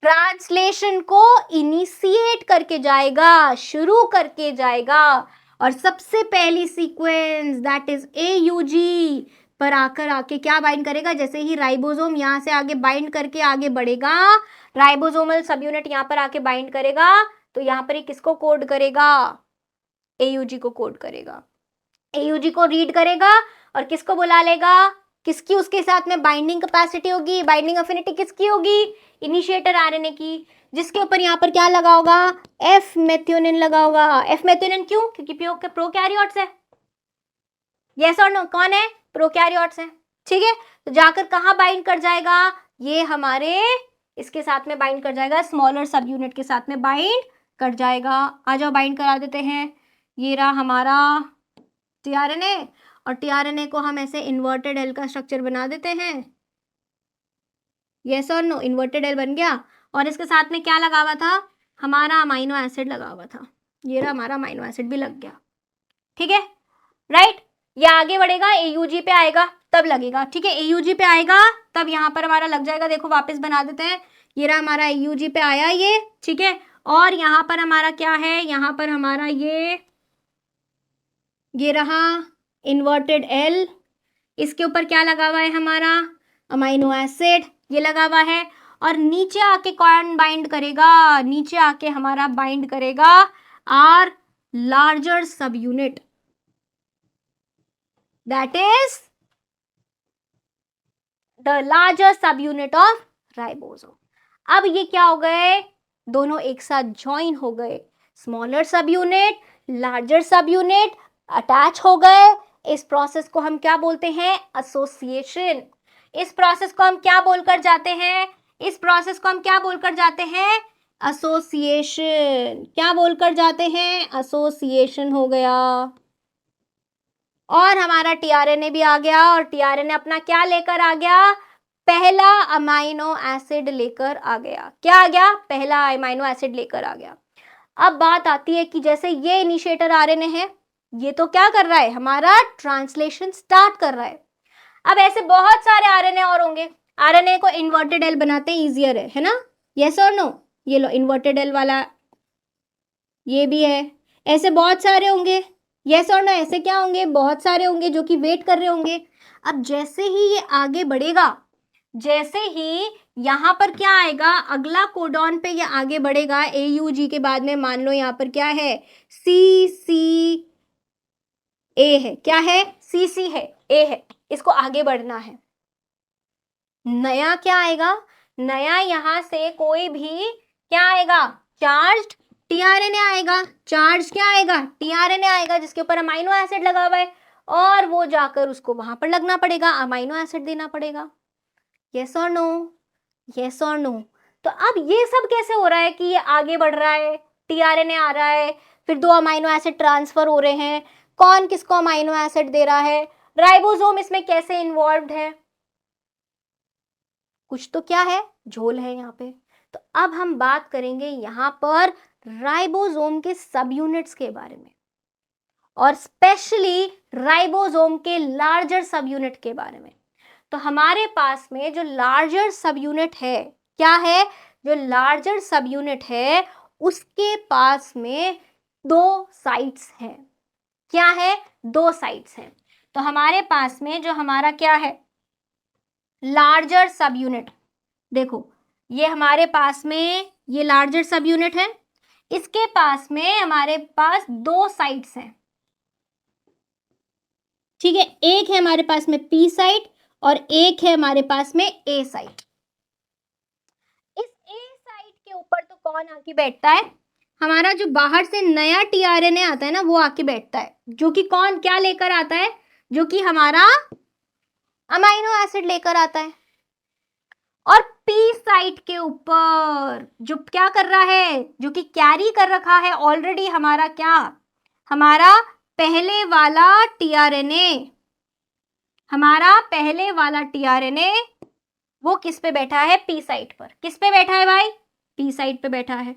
ट्रांसलेशन को इनिशिएट करके जाएगा, शुरू करके जाएगा। और सबसे पहली सीक्वेंस दैट इज AUG पर आकर आके क्या बाइंड करेगा, जैसे ही राइबोसोम यहां से आगे बाइंड करके आगे बढ़ेगा, राइबोसोमल सब यूनिट यहां पर आके बाइंड करेगा, तो यहां पर किसको कोड करेगा, AUG को कोड करेगा, AUG को रीड करेगा और किसको बुला लेगा, किसकी उसके साथ में बाइंडिंग कैपेसिटी होगी, बाइंडिंग अफिनिटी किसकी होगी, इनिशिएटर आरएनए की, जिसके ऊपर यहाँ पर क्या लगा होगा, एफ मेथियोनिन लगा होगा। एफ मेथियोनिन क्यों, क्योंकि प्रोकैरियोट्स है, यस और नो, कौन है, प्रोकैरियोट्स है, ठीक है। तो जाकर कहाँ बाइंड कर जाएगा, ये हमारे इसके साथ में बाइंड कर जाएगा, स्मॉलर सब यूनिट के साथ में बाइंड कर जाएगा। आ जाओ बाइंड करा देते हैं, ये रहा हमारा टीआरएनए, और टीआरएनए को हम ऐसे इन्वर्टेड एल का स्ट्रक्चर बना देते हैं। यस और नो, इन्वर्टेड एल बन गया। और इसके साथ में क्या लगा हुआ था, हमारा अमाइनो एसिड लगा हुआ था, ये रहा हमारा अमाइनो एसिड भी लग गया, ठीक है, राइट। ये आगे बढ़ेगा, AUG पे आएगा तब लगेगा, ठीक है, AUG पे आएगा तब यहाँ पर हमारा लग जाएगा। देखो वापस बना देते हैं, ये रहा हमारा AUG पे आया ये, ठीक है। और यहाँ पर हमारा क्या है, यहाँ पर हमारा ये रहा इन्वर्टेड एल, इसके ऊपर क्या लगा हुआ है, हमारा अमाइनो एसिड ये लगा हुआ है। और नीचे आके कौन बाइंड करेगा, नीचे आके हमारा बाइंड करेगा our larger subunit, that is the larger subunit of ribosome. अब ये क्या हो गए, दोनों एक साथ ज्वाइन हो गए, स्मॉलर सब यूनिट लार्जर सब यूनिट अटैच हो गए। इस प्रोसेस को हम क्या बोलते हैं, एसोसिएशन। इस प्रोसेस को हम क्या बोलकर जाते हैं, इस प्रोसेस को हम क्या बोलकर जाते हैं, एसोसिएशन। क्या बोलकर जाते हैं, एसोसिएशन हो गया। और हमारा टीआरएनए भी आ गया, और टीआरएनए अपना क्या लेकर आ गया, पहला अमाइनो एसिड लेकर आ गया। क्या आ गया, पहला अमाइनो एसिड लेकर आ गया। अब बात आती है कि जैसे ये इनिशिएटर आरएनए है, ये तो क्या कर रहा है, हमारा ट्रांसलेशन स्टार्ट कर रहा है। अब ऐसे बहुत सारे आरएनए और होंगे, आरएनए को इन्वर्टेड एल बनाते हैं, इजियर है ना, यस और नो। ये लो इन्वर्टेड एल वाला ये भी है, ऐसे बहुत सारे होंगे, यस और नो। ऐसे क्या होंगे, बहुत सारे होंगे जो कि वेट कर रहे होंगे। अब जैसे ही ये आगे बढ़ेगा, जैसे ही यहाँ पर क्या आएगा, अगला कोडॉन पे ये आगे बढ़ेगा, AUG के बाद में मान लो यहाँ पर क्या है, CCA है, क्या है, CC है, A है, इसको आगे बढ़ना है। नया क्या आएगा, नया यहाँ से कोई भी क्या आएगा, चार्ज्ड टीआरएनए आएगा। चार्ज क्या आएगा, टीआरएनए आएगा, जिसके ऊपर अमाइनो एसिड लगा हुआ है, और वो जाकर उसको वहां पर लगना पड़ेगा, अमाइनो एसिड देना पड़ेगा। यस और नो, यस और नो। तो अब ये सब कैसे हो रहा है कि ये आगे बढ़ रहा है, टीआरएनए आ रहा है, फिर 2 अमाइनो एसिड ट्रांसफर हो रहे हैं, कौन किसको अमाइनो एसिड दे रहा है, राइबोसोम इसमें कैसे इन्वॉल्व्ड है, कुछ तो क्या है, झोल है यहाँ पे। तो अब हम बात करेंगे यहाँ पर राइबोसोम के सब यूनिट्स के बारे में, और स्पेशली राइबोसोम के लार्जर सब यूनिट के बारे में। तो हमारे पास में जो लार्जर सब यूनिट है, क्या है, जो लार्जर सब यूनिट है उसके पास में 2 साइट्स हैं। क्या है, 2 साइट्स हैं। तो हमारे पास में जो हमारा क्या है, लार्जर सब यूनिट, देखो ये हमारे पास में ये लार्जर सब यूनिट है, इसके पास में हमारे पास 2 साइट्स हैं, ठीक है। एक है हमारे पास में P साइट और एक है हमारे पास में A साइट। इस A साइट के ऊपर तो कौन आके बैठता है, हमारा जो बाहर से नया टीआरएनए आता है ना, वो आके बैठता है, जो कि कौन क्या लेकर आता है, जो कि हमारा अमाइनो एसिड लेकर आता है। और P साइट के ऊपर जो क्या कर रहा है, जो कि कैरी कर रखा है ऑलरेडी हमारा क्या, हमारा पहले वाला टीआरएनए, हमारा पहले वाला टीआरएनए वो किस पे बैठा है, P साइट पर। किस पे बैठा है भाई, P साइट पे बैठा है।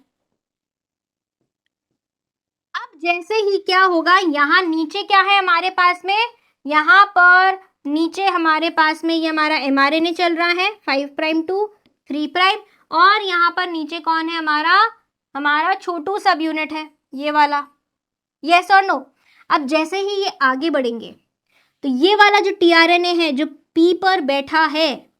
अब जैसे ही क्या होगा, यहाँ नीचे क्या है हमारे पास में, यहाँ पर नीचे हमारे पास में ये हमारा mRNA चल रहा है 5 प्राइम टू 3 प्राइम, और यहाँ पर नीचे कौन है, हमारा छोटू सब यूनिट है ये वाला, यस और नो। अब जैसे ही ये आगे बढ़ेंगे तो ये वाला जो टीआरएनए है जो P पर बैठा है,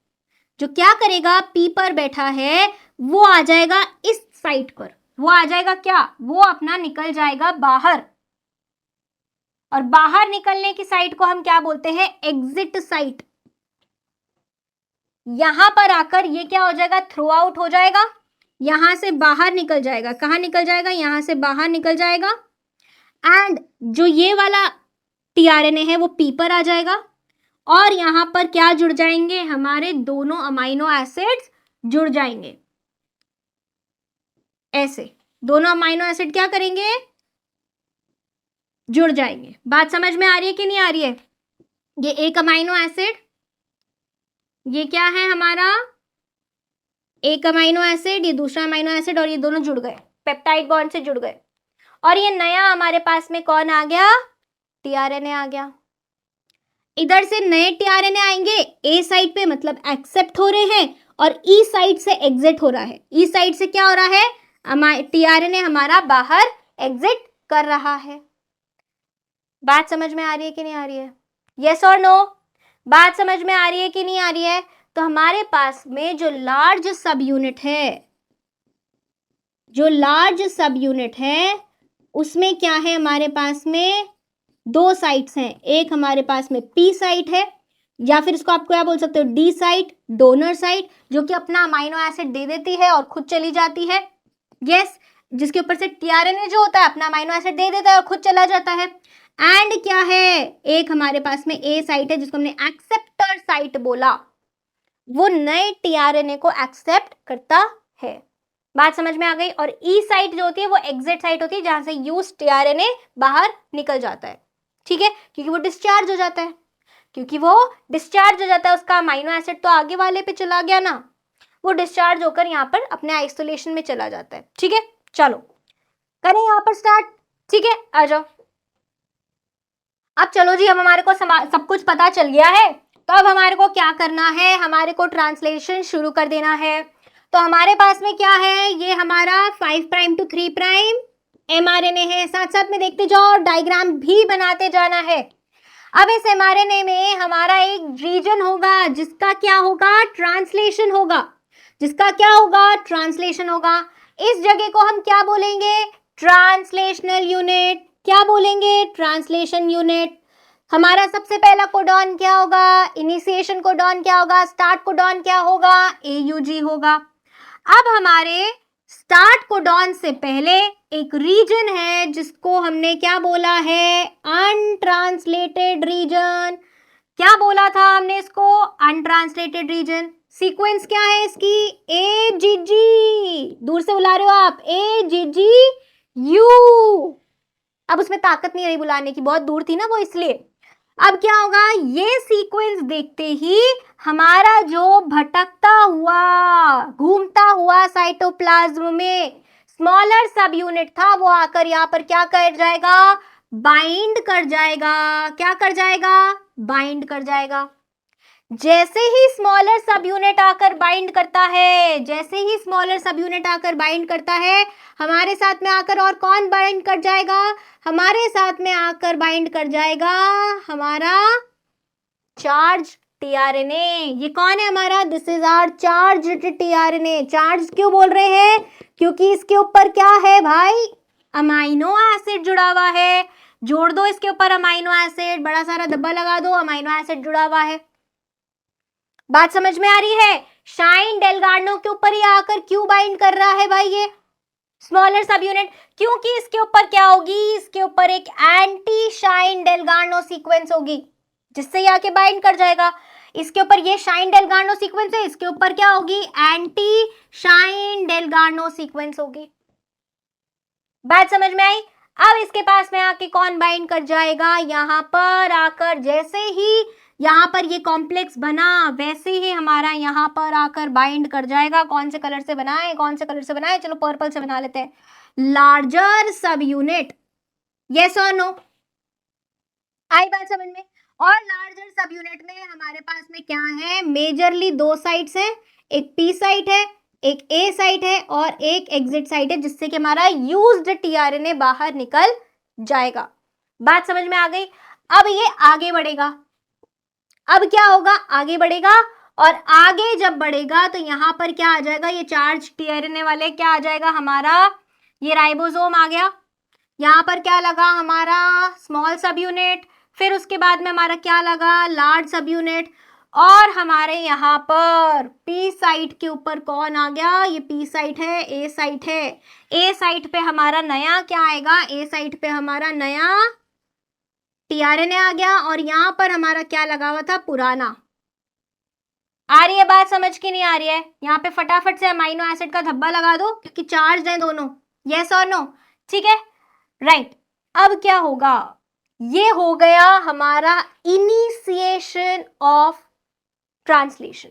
जो क्या करेगा, P पर बैठा है, वो आ जाएगा इस साइट पर, वो आ जाएगा क्या, वो अपना निकल जाएगा बाहर, और बाहर निकलने की साइट को हम क्या बोलते हैं, एग्जिट साइट। यहां पर आकर ये क्या हो जाएगा, थ्रो आउट हो जाएगा, यहां से बाहर निकल जाएगा, कहां निकल जाएगा, यहां से बाहर निकल जाएगा। एंड जो ये वाला टीआरएनए है वो P पर आ जाएगा, और यहां पर क्या जुड़ जाएंगे, हमारे दोनों अमाइनो एसिड्स जुड़ जाएंगे। ऐसे दोनों अमाइनो एसिड क्या करेंगे, जुड़ जाएंगे। बात समझ में आ रही है कि नहीं आ रही है। ये एक अमाइनो एसिड, ये क्या है हमारा एक अमाइनो एसिड, ये दूसरा अमाइनो एसिड, और ये दोनों जुड़ गए, पेप्टाइड बॉन्ड से जुड़ गए, और ये नया हमारे पास में कौन आ गया, टीआरएनए आ गया। इधर से नए टीआरएनए आएंगे ए साइड पे, मतलब एक्सेप्ट हो रहे हैं, और ई साइड से एग्जिट हो रहा है। ई साइड से क्या हो रहा है, टीआरएनए हमारा बाहर एग्जिट कर रहा है। बात समझ में आ रही है कि नहीं आ रही है? यस और नो? बात समझ में आ रही है कि नहीं आ रही है? तो हमारे पास में जो लार्ज सब यूनिट है, जो लार्ज सब यूनिट है, उसमें क्या है, हमारे पास में दो साइट्स हैं। एक हमारे पास में पी साइट है, या फिर इसको आप क्या बोल सकते हो, डी साइट, डोनर साइट, जो कि अपना अमाइनो एसिड दे देती है और खुद चली जाती है। यस, जिसके ऊपर से टीआरएनए जो होता है अपना अमाइनो एसिड दे देता है और खुद चला जाता है। एंड क्या है, एक हमारे पास में ए साइट है, जिसको हमने एक्सेप्टर साइट बोला, वो नए टीआरएनए को एक्सेप्ट करता है। बात समझ में आ गई? और ई साइट जो होती है वो एग्जिट साइट होती है, जहां से यूज टीआरएनए बाहर निकल जाता है। ठीक है, क्योंकि वो डिस्चार्ज हो जाता है, क्योंकि वो डिस्चार्ज हो जाता है, उसका अमाइनो एसिड तो आगे वाले पे चला गया ना, वो डिस्चार्ज होकर यहाँ पर अपने आइसोलेशन में चला जाता है। ठीक है, चलो करें यहाँ पर स्टार्ट। ठीक है, आ जाओ। अब चलो जी, अब हमारे को सब कुछ पता चल गया है, तो अब हमारे को क्या करना है, हमारे को ट्रांसलेशन शुरू कर देना है। तो हमारे पास में क्या है, ये हमारा 5 प्राइम टू 3 प्राइम mRNA है। साथ साथ में देखते जाओ और डायग्राम भी बनाते जाना है। अब इस mRNA में हमारा एक रीजन होगा जिसका क्या होगा, ट्रांसलेशन होगा, जिसका क्या होगा, ट्रांसलेशन होगा। इस जगह को हम क्या बोलेंगे, ट्रांसलेशनल यूनिट। क्या बोलेंगे, ट्रांसलेशन यूनिट। हमारा सबसे पहला कोडॉन क्या होगा, इनिशिएशन कोडॉन क्या होगा, स्टार्ट कोडॉन क्या होगा, AUG होगा। अब हमारे स्टार्ट कोडॉन से पहले एक रीजन है जिसको हमने क्या बोला है, अनट्रांसलेटेड रीजन। क्या बोला था हमने इसको, अनट्रांसलेटेड रीजन। सीक्वेंस क्या है इसकी, AGG, दूर से बुला रहे हो आप, AGGU। अब उसमें ताकत नहीं रही बुलाने की, बहुत दूर थी ना वो, इसलिए। अब क्या होगा, ये सीक्वेंस देखते ही हमारा जो भटकता हुआ, घूमता हुआ साइटोप्लाज्म में स्मॉलर सब यूनिट था, वो आकर यहाँ पर क्या कर जाएगा, बाइंड कर जाएगा। क्या कर जाएगा, बाइंड कर जाएगा। जैसे ही स्मॉलर सब यूनिट आकर बाइंड करता है, जैसे ही स्मॉलर सब यूनिट आकर बाइंड करता है, हमारे साथ में आकर और कौन बाइंड कर जाएगा, हमारे साथ में आकर बाइंड कर जाएगा हमारा चार्ज टीआरएनए। ये कौन है हमारा, this is our charged tRNA. Charge क्यों बोल रहे हैं, क्योंकि इसके ऊपर क्या है भाई, अमाइनो एसिड जुड़ा हुआ है। जोड़ दो इसके ऊपर अमाइनो एसिड, बड़ा सारा डब्बा लगा दो, अमाइनो एसिड जुड़ा हुआ है। बात समझ में आ रही है? शाइन डेलगार्नो के ऊपर ही आकर क्यों बाइंड कर रहा है भाई ये स्मॉलर सब यूनिट, क्योंकि इसके ऊपर क्या होगी, इसके ऊपर एक एंटी शाइन डेलगार्नो सीक्वेंस होगी, जिससे ये आके बाइंड कर जाएगा। इसके ऊपर ये शाइन डेलगार्नो सीक्वेंस है, इसके ऊपर क्या होगी, एंटी शाइन डेलगार्नो सीक्वेंस होगी। बात समझ में आई? अब इसके पास में आके कौन बाइंड कर जाएगा, यहाँ पर आकर जैसे ही यहाँ पर ये कॉम्प्लेक्स बना, वैसे ही हमारा यहाँ पर आकर बाइंड कर जाएगा। कौन से कलर से बनाए, कौन से कलर से बनाए, चलो पर्पल से बना लेते हैं, लार्जर सब यूनिट। यस और नो, आई बात समझ में? और लार्जर सब यूनिट में हमारे पास में क्या है, मेजरली दो साइट्स हैं, एक पी साइट है, एक ए साइट है, और एक एग्जिट साइट है, जिससे कि हमारा यूज्ड टीआरएनए बाहर निकल जाएगा। बात समझ में आ गई? अब ये आगे बढ़ेगा, अब क्या होगा, आगे बढ़ेगा, और आगे जब बढ़ेगा तो यहाँ पर क्या आ जाएगा, ये चार्ज टीआरएनए वाले क्या आ जाएगा हमारा, ये राइबोसोम आ गया। यहाँ पर क्या लगा हमारा, स्मॉल सब यूनिट, फिर उसके बाद में हमारा क्या लगा, लार्ज सब यूनिट, और हमारे यहाँ पर पी साइट के ऊपर कौन आ गया, ये पी साइट है, ए साइट है। ए साइट पे हमारा नया क्या आएगा, ए साइट पे हमारा नया टीआरएनए आ गया, और यहाँ पर हमारा क्या लगा हुआ था, पुराना। आ रही है बात समझ की नहीं आ रही है? यहाँ पे फटाफट से अमाइनो एसिड का धब्बा लगा दो, क्योंकि चार्ज है दोनों। यस और नो? ठीक है, राइट। अब क्या होगा, ये हो गया हमारा initiation of translation.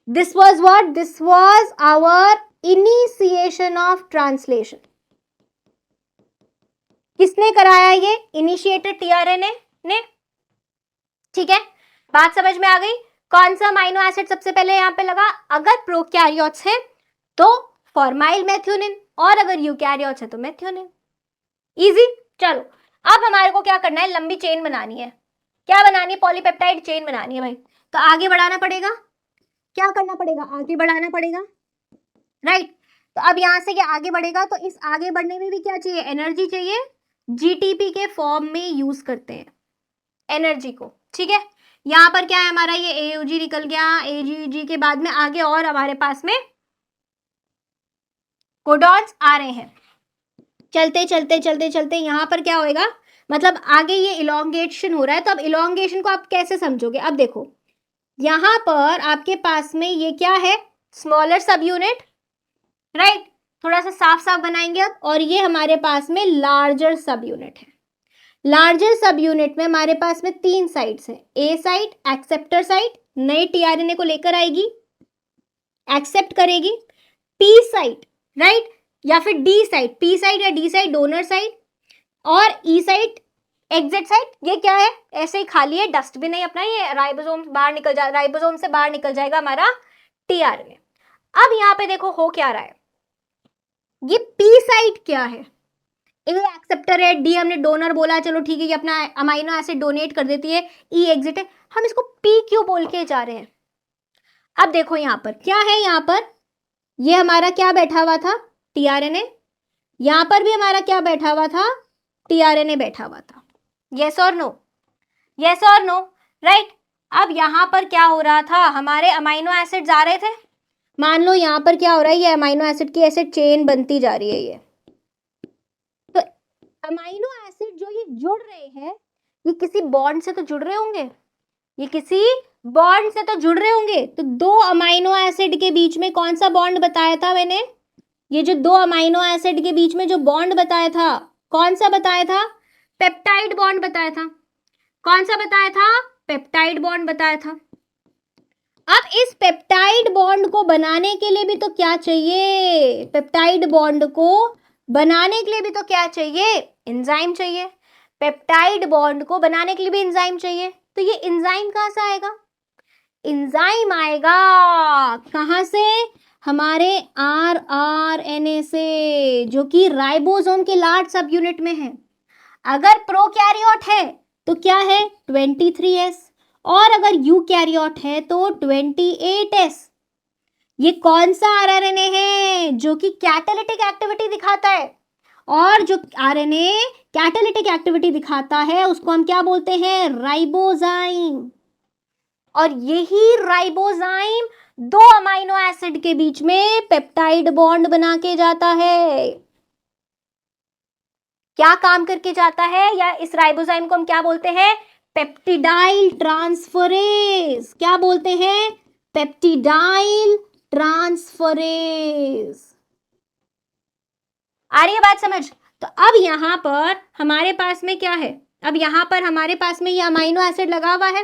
This was what, this was our initiation of translation. किसने कराया ये? इनिशिएटेड टीआरएनए ने। ठीक है, बात समझ में आ गई? कौन सा अमाइनो एसिड सबसे पहले यहां पे लगा? अगर प्रोकैरियोट्स है तो फॉर्माइल मेथियोनिन, और अगर यूकैरियोट्स है तो मेथियोनिन। इजी। चलो अब हमारे को क्या करना है? लंबी चेन बनानी है। क्या बनानी है? पॉलीपेप्टाइड चेन बनानी है भाई। तो आगे बढ़ाना पड़ेगा। क्या करना पड़ेगा? आगे बढ़ाना पड़ेगा, राइट। तो अब यहां से क्या आगे बढ़ेगा? तो इस आगे बढ़ने में भी क्या चाहिए? एनर्जी चाहिए। जीटीपी के फॉर्म में यूज करते हैं एनर्जी को। ठीक है, यहां पर क्या है हमारा? ये एयूजी निकल गया। एयूजी के बाद में आगे और हमारे पास में कोडॉन्स आ रहे हैं। चलते चलते चलते चलते यहां पर क्या होएगा? मतलब आगे ये इलोंगेशन हो रहा है। तो अब इलोंगेशन को आप कैसे समझोगे? अब देखो यहां पर आपके पास में ये क्या है? स्मॉलर सब यूनिट, राइट। थोड़ा सा साफ साफ बनाएंगे अब। और ये हमारे पास में लार्जर सब यूनिट है। लार्जर सब यूनिट में हमारे पास में 3 साइट्स हैं। ए साइट, एक्सेप्टर साइट, नए टीआरएनए को लेकर आएगी, एक्सेप्ट करेगी। पी साइट, राइट, या फिर डी साइट, पी साइट या डी साइट डोनर साइट, और ई साइट एग्जिट साइट। ये क्या है? ऐसे ही खाली है, डस्ट भी नहीं अपना, ये राइबोसोम बाहर निकल जा, राइबोसोम से बाहर निकल जाएगा हमारा टीआरएनए। अब यहाँ पे देखो हो क्या रहा है? ये पी साइट क्या है? ए एक्सेप्टर है, डी हमने डोनर बोला, चलो ठीक है, ये अपना अमाइनो एसिड डोनेट कर देती है, ई एग्जिट है। हम इसको पी क्यों बोल के जा रहे हैं? अब देखो यहाँ पर क्या है? यहाँ पर ये हमारा क्या बैठा हुआ था? टीआरएनए। यहाँ पर भी हमारा क्या बैठा हुआ था? टीआरएनए बैठा हुआ था। यस और नो? यस और नो, राइट। अब यहाँ पर क्या हो रहा था? हमारे अमाइनो एसिड्स आ रहे थे। मान लो यहाँ पर क्या हो रहा है? ये अमाइनो एसिड की ऐसे चेन बनती जा रही है। ये तो अमाइनो एसिड जो ये जुड़ रहे हैं, ये किसी बॉन्ड से तो जुड़ रहे होंगे। ये किसी बॉन्ड से तो जुड़ रहे होंगे। तो 2 अमाइनो एसिड के बीच में कौन सा बॉन्ड बताया था मैंने? ये जो 2 अमाइनो एसिड के बीच में जो बॉन्ड बताया था, कौन सा बताया था? पेप्टाइड बॉन्ड बताया था। कौन सा बताया था? पेप्टाइड बॉन्ड बताया था। अब इस पेप्टाइड बॉन्ड को बनाने के लिए भी तो क्या चाहिए? पेप्टाइड बॉन्ड को बनाने के लिए भी तो क्या चाहिए? एंजाइम चाहिए। पेप्टाइड बॉन्ड को बनाने के लिए भी एंजाइम चाहिए। तो ये एंजाइम कहां से आएगा? एंजाइम आएगा कहां से? हमारे आरआरएनए से, जो कि राइबोसोम के लार्ज सब यूनिट में है। अगर प्रोकैरियोट है तो क्या है? 23S, और अगर यूकैरियोट है तो 28S। ये कौन सा आरएनए है? जो कि कैटालिटिक एक्टिविटी दिखाता है। और जो आरएनए कैटालिटिक एक्टिविटी दिखाता है उसको हम क्या बोलते हैं? राइबोजाइम। और यही राइबोजाइम 2 अमाइनो एसिड के बीच में पेप्टाइड बॉन्ड बना के जाता है। क्या काम करके जाता है? या इस राइबोजाइम को हम क्या बोलते हैं? Peptidyl transferase. क्या बोलते हैं? Peptidyl transferase. आ रही है बात समझ? तो अब यहां पर हमारे पास में क्या है? अब यहां पर हमारे पास में ये अमाइनो एसिड लगा हुआ है।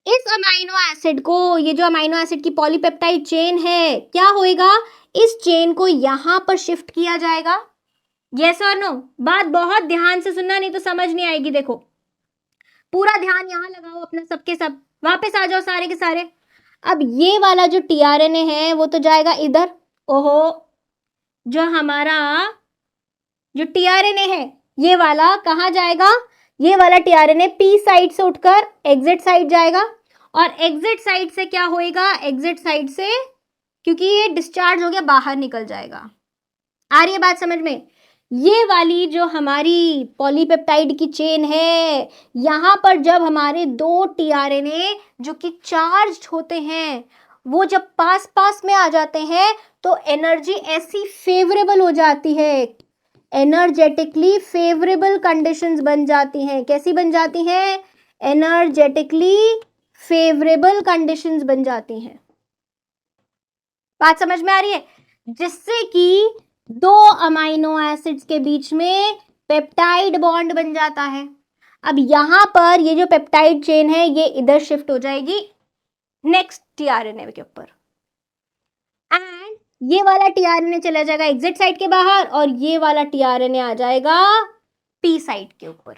इस अमाइनो एसिड को, ये जो अमाइनो एसिड की पॉलीपेप्टाइड चेन है, क्या होएगा? इस चेन को यहां पर शिफ्ट किया जाएगा। यस और नो? बात बहुत ध्यान से सुनना, नहीं तो समझ नहीं आएगी। देखो पूरा ध्यान यहां लगाओ अपना, सबके सब वापस आ जाओ सारे के सारे। अब ये वाला जो टीआरएनए है वो तो जाएगा इधर। ओहो, जो हमारा जो टीआरएनए है ये वाला कहाँ जाएगा? ये वाला टीआरएनए पी साइड से उठकर एग्जिट साइड जाएगा। और एग्जिट साइड से क्या होएगा? एग्जिट साइड से, क्योंकि ये डिस्चार्ज हो गया, बाहर निकल जाएगा। आ रही है बात समझ में? ये वाली जो हमारी पॉलीपेप्टाइड की चेन है, यहाँ पर जब हमारे 2 टीआरएनए जो कि चार्ज होते हैं, वो जब पास पास में आ जाते हैं तो एनर्जी ऐसी फेवरेबल हो जाती है, एनर्जेटिकली फेवरेबल कंडीशंस बन जाती हैं। कैसी बन जाती हैं? एनर्जेटिकली फेवरेबल कंडीशंस बन जाती हैं। बात समझ में आ रही है? जिससे कि 2 अमाइनो एसिड्स के बीच में पेप्टाइड बॉन्ड बन जाता है। अब यहां पर ये जो पेप्टाइड चेन है ये इधर शिफ्ट हो जाएगी नेक्स्ट टीआरएनए के ऊपर। ये वाला टीआरएनए चला जाएगा एग्जिट साइट के बाहर और ये वाला टीआरएनए आ जाएगा पी साइट के ऊपर।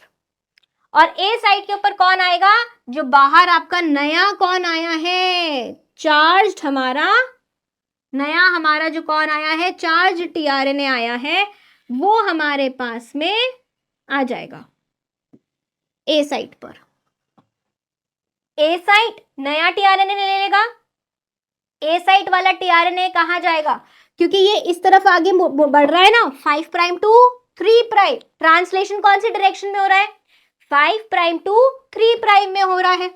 और ए साइट के ऊपर कौन आएगा? जो बाहर आपका नया कौन आया है, चार्ज हमारा नया हमारा जो कौन आया है, चार्ज टीआरएनए आया है, वो हमारे पास में आ जाएगा ए साइट पर। ए साइट नया टीआरएनए ले लेगा, ए साइट वाला टीआरएनए कहाँ जाएगा? क्योंकि ये इस तरफ आगे बढ़ रहा है ना, 5 प्राइम टू 3 प्राइम। ट्रांसलेशन कौन सी डायरेक्शन में हो रहा है? 5 प्राइम टू 3 प्राइम में हो रहा है।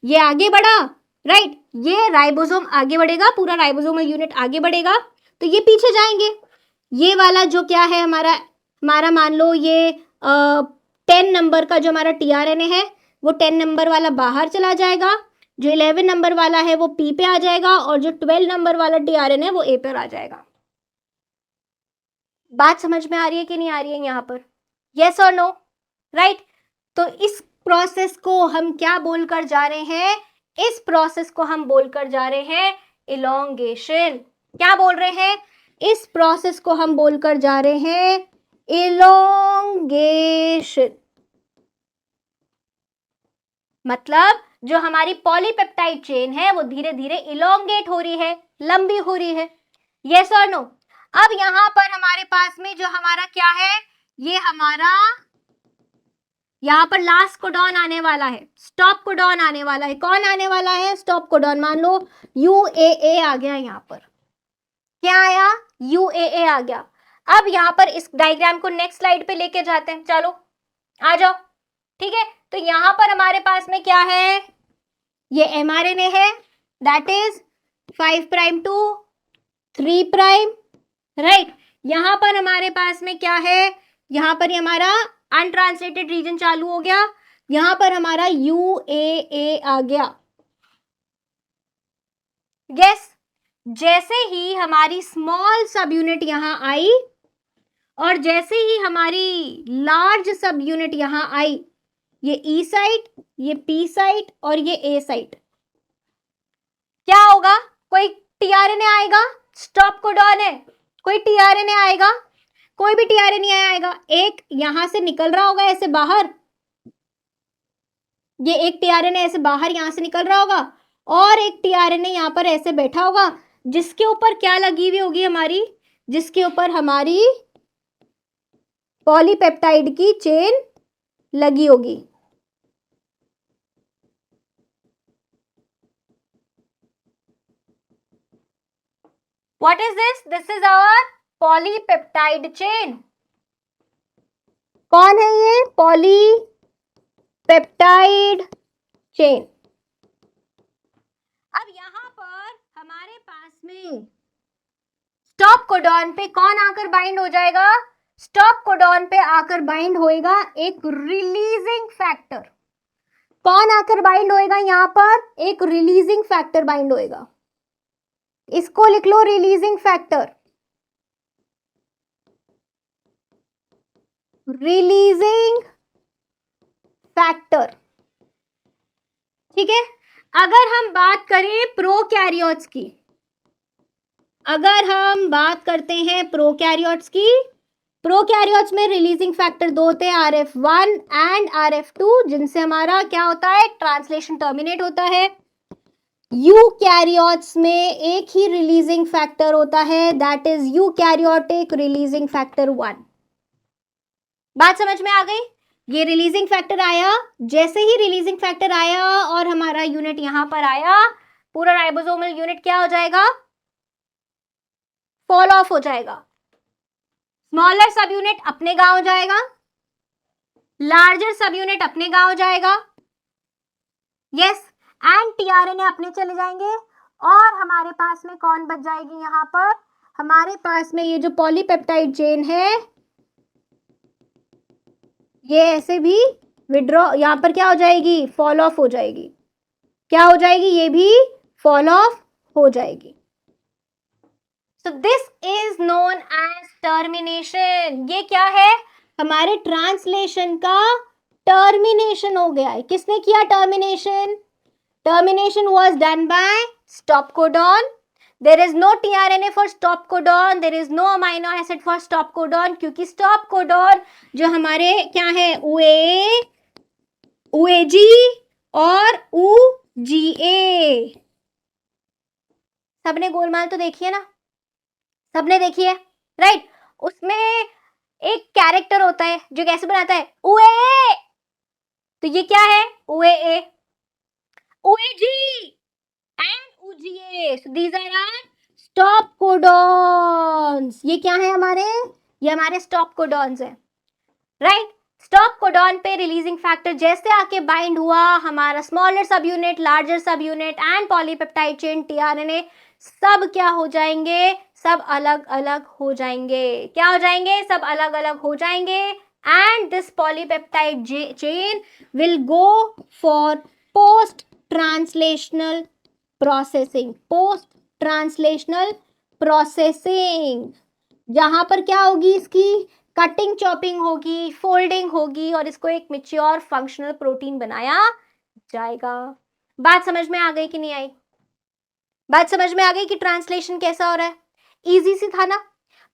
ये आगे बढ़ा, राइट, ये राइबोसोम आगे बढ़ेगा, पूरा राइबोसोमल यूनिट आगे बढ़ेगा, तो ये पीछे जाएंगे। ये वाला जो क्या है हमारा मान लो ये 10 नंबर का जो हमारा टीआरएनए है, वो 10 नंबर वाला बाहर चला जाएगा, जो 11 नंबर वाला है वो पी पे आ जाएगा, और जो 12 नंबर वाला टीआरएनए है वो ए पर आ जाएगा। बात समझ में आ रही है कि नहीं आ रही है यहाँ पर? यस और नो? राइट। तो इस प्रोसेस को हम क्या बोलकर जा रहे हैं? इस प्रोसेस को हम बोलकर जा रहे हैं इलोंगेशन। क्या बोल रहे हैं? इस प्रोसेस को हम बोलकर जा रहे हैं इलोंगेशन। मतलब जो हमारी पॉलीपेप्टाइड चेन है वो धीरे धीरे इलोंगेट हो रही है, लंबी हो रही है। यस और नो? अब यहां पर हमारे पास में जो हमारा क्या है, ये हमारा यहाँ पर लास्ट कोडॉन आने वाला है, स्टॉप कोडॉन आने वाला है। कौन आने वाला है? Stop codon. मान लो UAA आ गया, यहाँ पर क्या आया? UAA आ गया। अब यहाँ पर इस डायग्राम को नेक्स्ट स्लाइड पे लेके जाते हैं, चलो आ जाओ। ठीक है, तो यहाँ पर हमारे पास में क्या है? ये mRNA है, that is 5 prime to 3 prime, right. यहाँ पर हमारे पास में क्या है? यहाँ पर हमारा अनट्रांसलेटेड रीजन चालू हो गया, यहां पर हमारा UAA आ गया। यस, जैसे ही हमारी स्मॉल सब यूनिट यहां आई और जैसे ही हमारी लार्ज सब यूनिट यहां आई, ये E साइट, ये P साइट और ये A साइट, क्या होगा? कोई टीआरएनए आएगा, स्टॉप कोडॉन है, कोई टीआरएनए आएगा, कोई भी टीआरएनए नहीं आएगा। एक यहां से निकल रहा होगा ऐसे बाहर, ये एक टीआरएनए ऐसे बाहर यहां से निकल रहा होगा, और एक टीआरएनए यहां पर ऐसे बैठा होगा, जिसके ऊपर क्या लगी हुई होगी हमारी? जिसके ऊपर हमारी पॉलीपेप्टाइड की चेन लगी होगी। What is this? This is our polypeptide chain. कौन है ये? Polypeptide chain. अब यहां पर हमारे पास में स्टॉप कोडॉन पे कौन आकर बाइंड हो जाएगा? स्टॉप कोडॉन पे आकर बाइंड होएगा एक रिलीजिंग फैक्टर। कौन आकर बाइंड होएगा? यहां पर एक रिलीजिंग फैक्टर बाइंड होएगा, इसको लिख लो रिलीजिंग फैक्टर। रिलीजिंग फैक्टर, ठीक है। अगर हम बात करें प्रोकैरियोट्स की, अगर हम बात करते हैं प्रोकैरियोट्स की, प्रोकैरियोट्स में रिलीजिंग फैक्टर दो होते हैं, RF1 एंड RF2, जिनसे हमारा क्या होता है? ट्रांसलेशन टर्मिनेट होता है। यूकैरियोट्स में एक ही रिलीजिंग फैक्टर होता है, that is eukaryotic releasing factor 1। बात समझ में आ गई? ये रिलीजिंग फैक्टर आया, जैसे ही रिलीजिंग फैक्टर आया और हमारा यूनिट यहां पर आया, पूरा राइबोसोमल यूनिट क्या हो जाएगा? फॉल ऑफ हो जाएगा। स्मॉलर सब यूनिट अपने गांव जाएगा, लार्जर सब यूनिट अपने गांव जाएगा, यस, एंड टीआरएनए अपने चले जाएंगे, और हमारे पास में कौन बच जाएगी? यहाँ पर हमारे पास में ये जो पॉलीपेप्टाइड चेन है, ये ऐसे भी विड्रॉ, यहाँ पर क्या हो जाएगी? फॉल ऑफ हो जाएगी। क्या हो जाएगी? ये भी फॉल ऑफ हो जाएगी। So this is known as termination. ये क्या है? हमारे ट्रांसलेशन का टर्मिनेशन हो गया है। किसने किया termination? Termination was done by stop codon. There is no tRNA for stop codon, there is no amino acid for stop codon, क्योंकि स्टॉप कोडॉन जो हमारे क्या है, ऊए, ऊएजी और ऊजीए। सबने गोलमाल तो देखी है ना, सबने देखी है, राइट। उसमें एक कैरेक्टर होता है जो कैसे बनाता है, ऊए, तो ये क्या है, UA, UAG and UGA, so these are are stop codons. ये क्या है हमारे, ये हमारे स्टॉप कोडॉन्स है, राइट। स्टॉप कोडॉन पे रिलीजिंग फैक्टर जैसे आके बाइंड हुआ, हमारा smaller subunit, larger subunit and polypeptide chain tRNA सब क्या हो जाएंगे, सब अलग अलग हो जाएंगे। क्या हो जाएंगे, सब अलग अलग हो जाएंगे। And this polypeptide chain will go for post translational processing, post translational processing, जहां पर क्या होगी, इसकी कटिंग चॉपिंग होगी, फोल्डिंग होगी और इसको एक मैच्योर फंक्शनल प्रोटीन बनाया जाएगा। बात समझ में आ गई कि नहीं आई, बात समझ में आ गई कि ट्रांसलेशन कैसा हो रहा है। इजी सी था ना,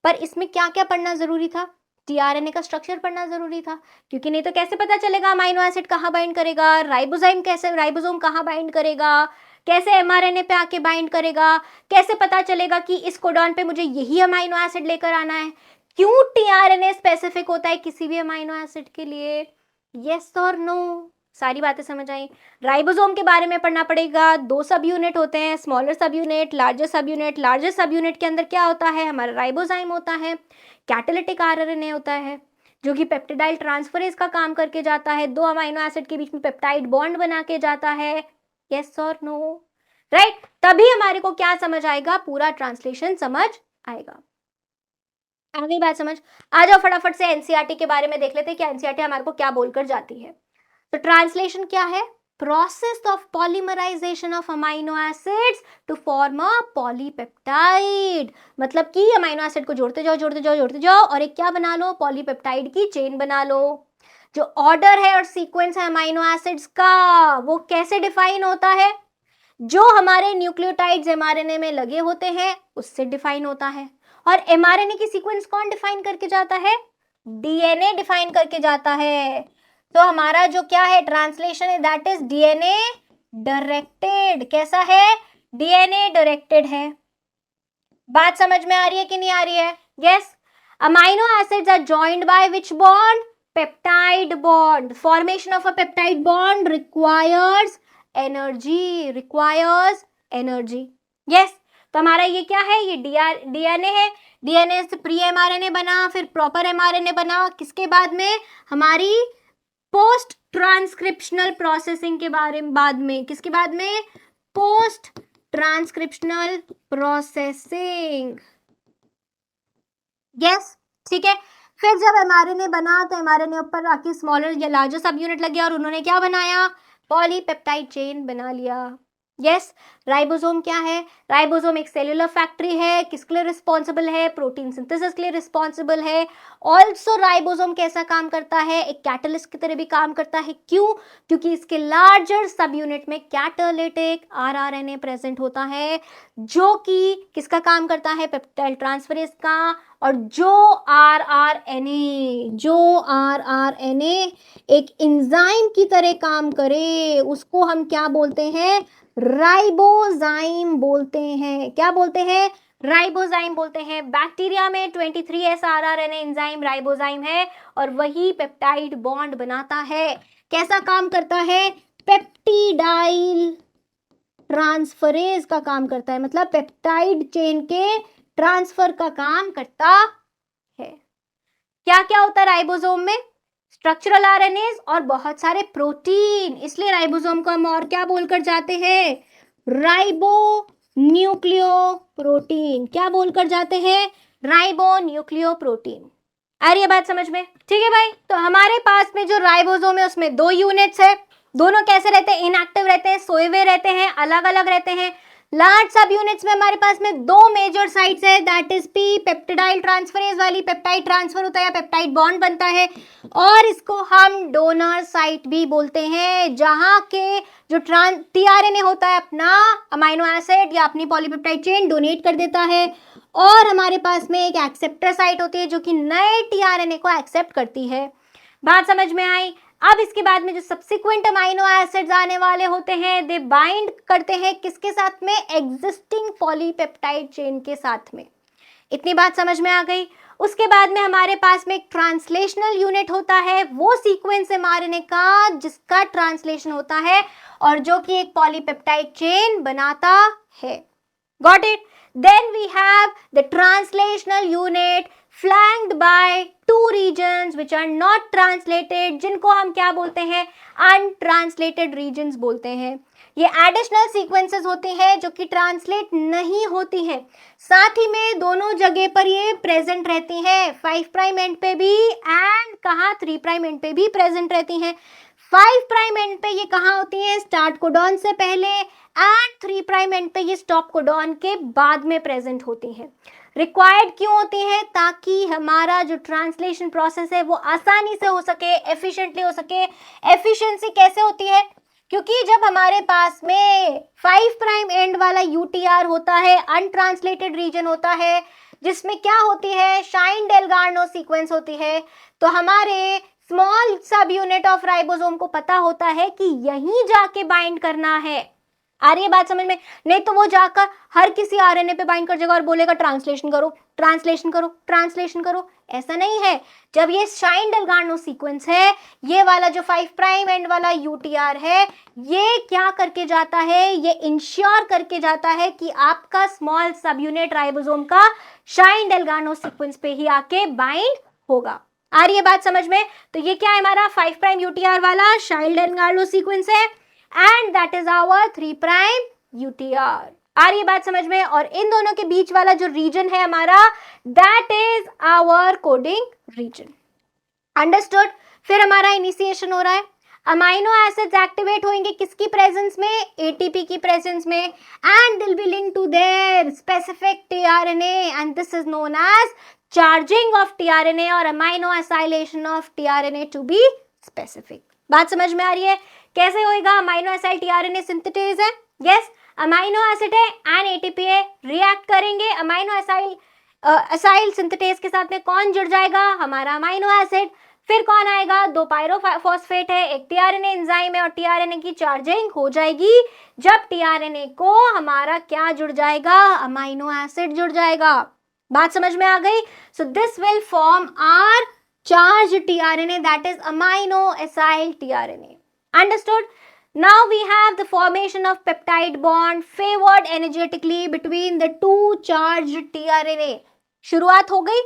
पर इसमें क्या क्या पढ़ना जरूरी था, टीआरएनए का स्ट्रक्चर पढ़ना जरूरी था, क्योंकि नहीं तो कैसे पता चलेगा अमाइनो एसिड कहाँ बाइंड करेगा, राइबोजाइम कैसे, राइबोसोम कहाँ बाइंड करेगा, कैसे एमआरएनए पे आके बाइंड करेगा, कैसे पता चलेगा कि इस कोडॉन पे मुझे यही अमाइनो एसिड लेकर आना है, क्यों टीआरएनए स्पेसिफिक होता है किसी भी अमाइनो एसिड के लिए, यस और नो, सारी बातें समझ आई। राइबोसोम के बारे में पढ़ना पड़ेगा, 2 सब यूनिट होते हैं, smaller subunit, larger subunit. Larger सब यूनिट के अंदर क्या होता है, हमारा राइबोजाइम होता है, कैटालिटिक आरएनए होता है जो कि पेप्टिडाइल ट्रांसफरेज का काम करके जाता है, 2 अमाइनो एसिड के बीच में पेप्टाइड बॉन्ड बना के जाता है, यस और नो, राइट। तभी हमारे को क्या समझ आएगा, पूरा ट्रांसलेशन समझ आएगा। आ गई बात समझ। आ जाओ फटाफट से एनसीईआरटी के बारे में देख लेते हैं कि एनसीईआरटी हमारे को क्या बोलकर जाती है। तो ट्रांसलेशन क्या है, process of polymerization of amino acids to form a polypeptide, मतलब कि अमाइनो एसिड को जोड़ते जाओ जोड़ते जाओ जोड़ते जाओ और एक क्या बना लो, पॉलीपेप्टाइड की चेन बना लो। जो ऑर्डर है और सीक्वेंस है अमाइनो एसिड्स का, वो कैसे डिफाइन होता है, जो हमारे न्यूक्लियोटाइड्स एमआरएनए में लगे होते हैं उससे डिफाइन होता है। और एमआरएनए की सीक्वेंस कौन डिफाइन करके जाता है, डीएनए डिफाइन करके जाता है। तो हमारा जो क्या है ट्रांसलेशन है, दैट इज डीएनए डायरेक्टेड। कैसा है, डीएनए डायरेक्टेड है। बात समझ में आ रही है कि नहीं आ रही है, yes. Amino acids are joined by which bond, peptide bond. Formation of a peptide bond requires energy, requires energy, yes. तो हमारा ये क्या है, ये डीएनए है, डीएनए से प्री एमआरएनए बना, फिर प्रॉपर एमआरएनए बना, किसके बाद में, हमारी पोस्ट ट्रांसक्रिप्शनल प्रोसेसिंग के बारे में, बाद में किसके बाद में, पोस्ट ट्रांसक्रिप्शनल प्रोसेसिंग, यस, ठीक है। फिर जब एमआरएनए बना तो एमआरएनए ऊपर आके स्मॉलर या लार्जर सब यूनिट लग गया और उन्होंने क्या बनाया, पॉलीपेप्टाइड चेन बना लिया, यस। राइबोसोम क्या है, राइबोसोम एक सेल्यूलर फैक्ट्री है, किसके लिए रिस्पॉन्सिबल है, प्रोटीन सिंथेसिस के लिए रिस्पॉन्सिबल है। ऑल्सो राइबोसोम कैसा काम करता है, एक कैटलिस्ट की तरह भी काम करता है, क्यों, क्योंकि इसके लार्जर सब यूनिट में कैटालिटिक आरआरएनए प्रेजेंट होता है, जो कि किसका काम करता है, पेप्टाइड ट्रांसफरेज का। और जो आरआरएनए एक एंजाइम की तरह काम करे, उसको हम क्या बोलते हैं, राइबोजाइम बोलते हैं। क्या बोलते हैं, राइबोजाइम बोलते हैं। बैक्टीरिया में 23S आरआरएनए एंजाइम राइबोजाइम है और वही पेप्टाइड बॉन्ड बनाता है। कैसा काम करता है, पेप्टिडाइल ट्रांसफरेज का काम करता है, मतलब पेप्टाइड चेन के ट्रांसफर का काम करता है। क्या क्या होता है राइबोसोम में, स्ट्रक्चरल आरएनएस और बहुत सारे प्रोटीन, इसलिए राइबोसोम को हम और क्या बोलकर जाते हैं, राइबो न्यूक्लियो प्रोटीन। क्या बोलकर जाते हैं, राइबो न्यूक्लियो प्रोटीन। आ रही है बात समझ में, ठीक है भाई। तो हमारे पास में जो राइबोसोम है उसमें 2 यूनिट्स है, दोनों कैसे रहते हैं, इनएक्टिव रहते हैं, सोए हुए रहते हैं, अलग अलग रहते हैं। लार्ज सब यूनिट्स में हमारे पास में दो मेजर साइट्स है, that is P peptidyl transferase वाली पेप्टाइड ट्रांसफर होता है, पेप्टाइड बॉन्ड बनता है, और इसको हम डोनर साइट भी बोलते हैं, जहां के जो टीआरएनए होता है अपना अमाइनो एसिड या अपनी पॉलीपेप्टाइड चेन डोनेट कर देता है, और हमारे पास में एक एक्सेप्टर साइट होती है जो कि नए टीआरएनए को एक्सेप्ट करती है। बात समझ में आई। अब इसके बाद में जो सब्सिक्वेंट अमाइनो एसिड्स आने वाले होते हैं, दे बाइंड करते हैं किसके साथ में, एग्जिस्टिंग पॉलीपेप्टाइड चेन के साथ में। इतनी बात समझ में आ गई। उसके बाद में हमारे पास में एक ट्रांसलेशनल यूनिट होता है, वो सीक्वेंस एमआरएनए का जिसका ट्रांसलेशन होता है और जो कि एक पॉलीपेप्टाइड चेन बनाता है। Got it? Then we have the translational unit flanked by two regions which are not translated, जिनको हम क्या बोलते हैं, untranslated regions बोलते हैं। ये एडिशनल सीक्वेंसेस होते हैं जो कि ट्रांसलेट नहीं होती हैं, साथ ही में दोनों जगह पर ये प्रेजेंट रहती हैं, 5 प्राइम एंड पे भी एंड कहाँ 3 प्राइम एंड पे भी प्रेजेंट रहती हैं। 5 प्राइम एंड पे ये कहाँ होती हैं, स्टार्ट कोडॉन से पहले, एंड 3 प्राइम एंड पे ये स्टॉप कोडॉन के बाद में प्रेजेंट होती हैं। रिक्वायर्ड क्यों होती है, ताकि हमारा जो ट्रांसलेशन प्रोसेस है वो आसानी से हो सके, एफिशिएंटली हो सके। एफिशिएंसी कैसे होती है, क्योंकि जब हमारे पास में 5 प्राइम एंड वाला यूटीआर होता है, अनट्रांसलेटेड रीजन होता है, जिसमें क्या होती है, शाइन डेलगार्नो सीक्वेंस होती है, तो हमारे स्मॉल सब यूनिट ऑफ राइबोसोम को पता होता है कि यहीं जाके बाइंड करना है। आ रही है बात समझ में? नहीं तो वो जाकर हर किसी आरएनए पे बाइंड कर जाएगा और बोलेगा ट्रांसलेशन करो, ट्रांसलेशन करो, ट्रांसलेशन करो। ऐसा नहीं है। जब ये शाइन डेलगार्नो सीक्वेंस है, ये वाला जो 5 प्राइम एंड वाला यूटीआर है, ये क्या करके जाता है, ये इंश्योर करके जाता है कि आपका स्मॉल सब यूनिट राइबोसोम का शाइन डेलगार्नो सीक्वेंस पे ही आके बाइंड होगा। आ रही है बात समझ में? तो ये क्या है, हमारा 5 प्राइम यूटीआर वाला शाइन डेलगार्नो सीक्वेंस है, and that is our 3 prime UTR. आ रही है बात समझ में? और इन दोनों के बीच वाला जो रीजन है हमारा, that is our coding region. Understood? फिर हमारा इनिशिएशन हो रहा है, अमाइनो एसिड्स एक्टिवेट होंगे किसकी प्रेजेंस में, एटीपी की प्रेजेंस में, and will be linked to their specific tRNA, and this is known as charging of tRNA और aminoacylation of tRNA to be specific. बात समझ में आ रही है? कैसे होएगा, अमाइनो एसाइल टीआरएनए सिंथेटेज है, यस, अमाइनो एसिड है एंड एटीपी है, रिएक्ट करेंगे, अमाइनो एसाइल सिंथेटेज के साथ में कौन जुड़ जाएगा, हमारा अमाइनो एसिड। फिर कौन आएगा, 2 पायरोफॉस्फेट है, एक टीआरएनए एंजाइम है, और टीआरएनए की चार्जिंग हो जाएगी जब टीआरएनए को हमारा क्या जुड़ जाएगा, अमाइनो एसिड जुड़ जाएगा। बात समझ में आ गई? So this will form our charged tRNA, that is amino acyl tRNA. Understood? Now we have the formation of peptide bond favored energetically between the two charged tRNA. शुरुआत हो गई,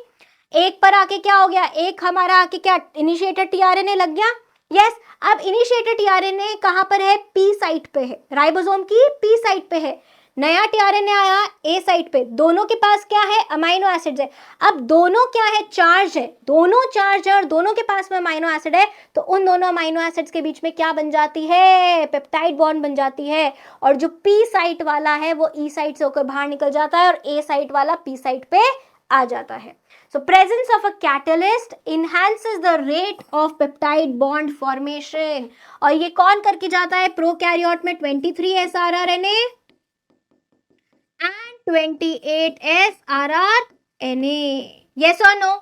एक पर आके क्या हो गया, एक हमारा आके क्या इनिशिएटेड tRNA लग गया। यस, अब इनिशिएटेड tRNA कहाँ पर है, पी साइट पे है, राइबोसोम की पी साइट पे है। नया टीआरएनए आया ए साइट पे, दोनों के पास क्या है, अमाइनो एसिड्स है। अब दोनों क्या है, चार्ज है, दोनों चार्ज है और दोनों के पास में अमाइनो एसिड है, तो उन दोनों अमाइनो एसिड्स के बीच में क्या बन जाती है, पेप्टाइड बॉन्ड बन जाती है, और जो पी साइट वाला है वो ई साइट से होकर बाहर निकल जाता है और ए साइट वाला पी साइट पे आ जाता है। So presence of a catalyst enhances the rate of peptide bond formation। और ये कौन करके जाता है, प्रोकैरियोट में 23 sRNA and 28 sRNA। yes or no?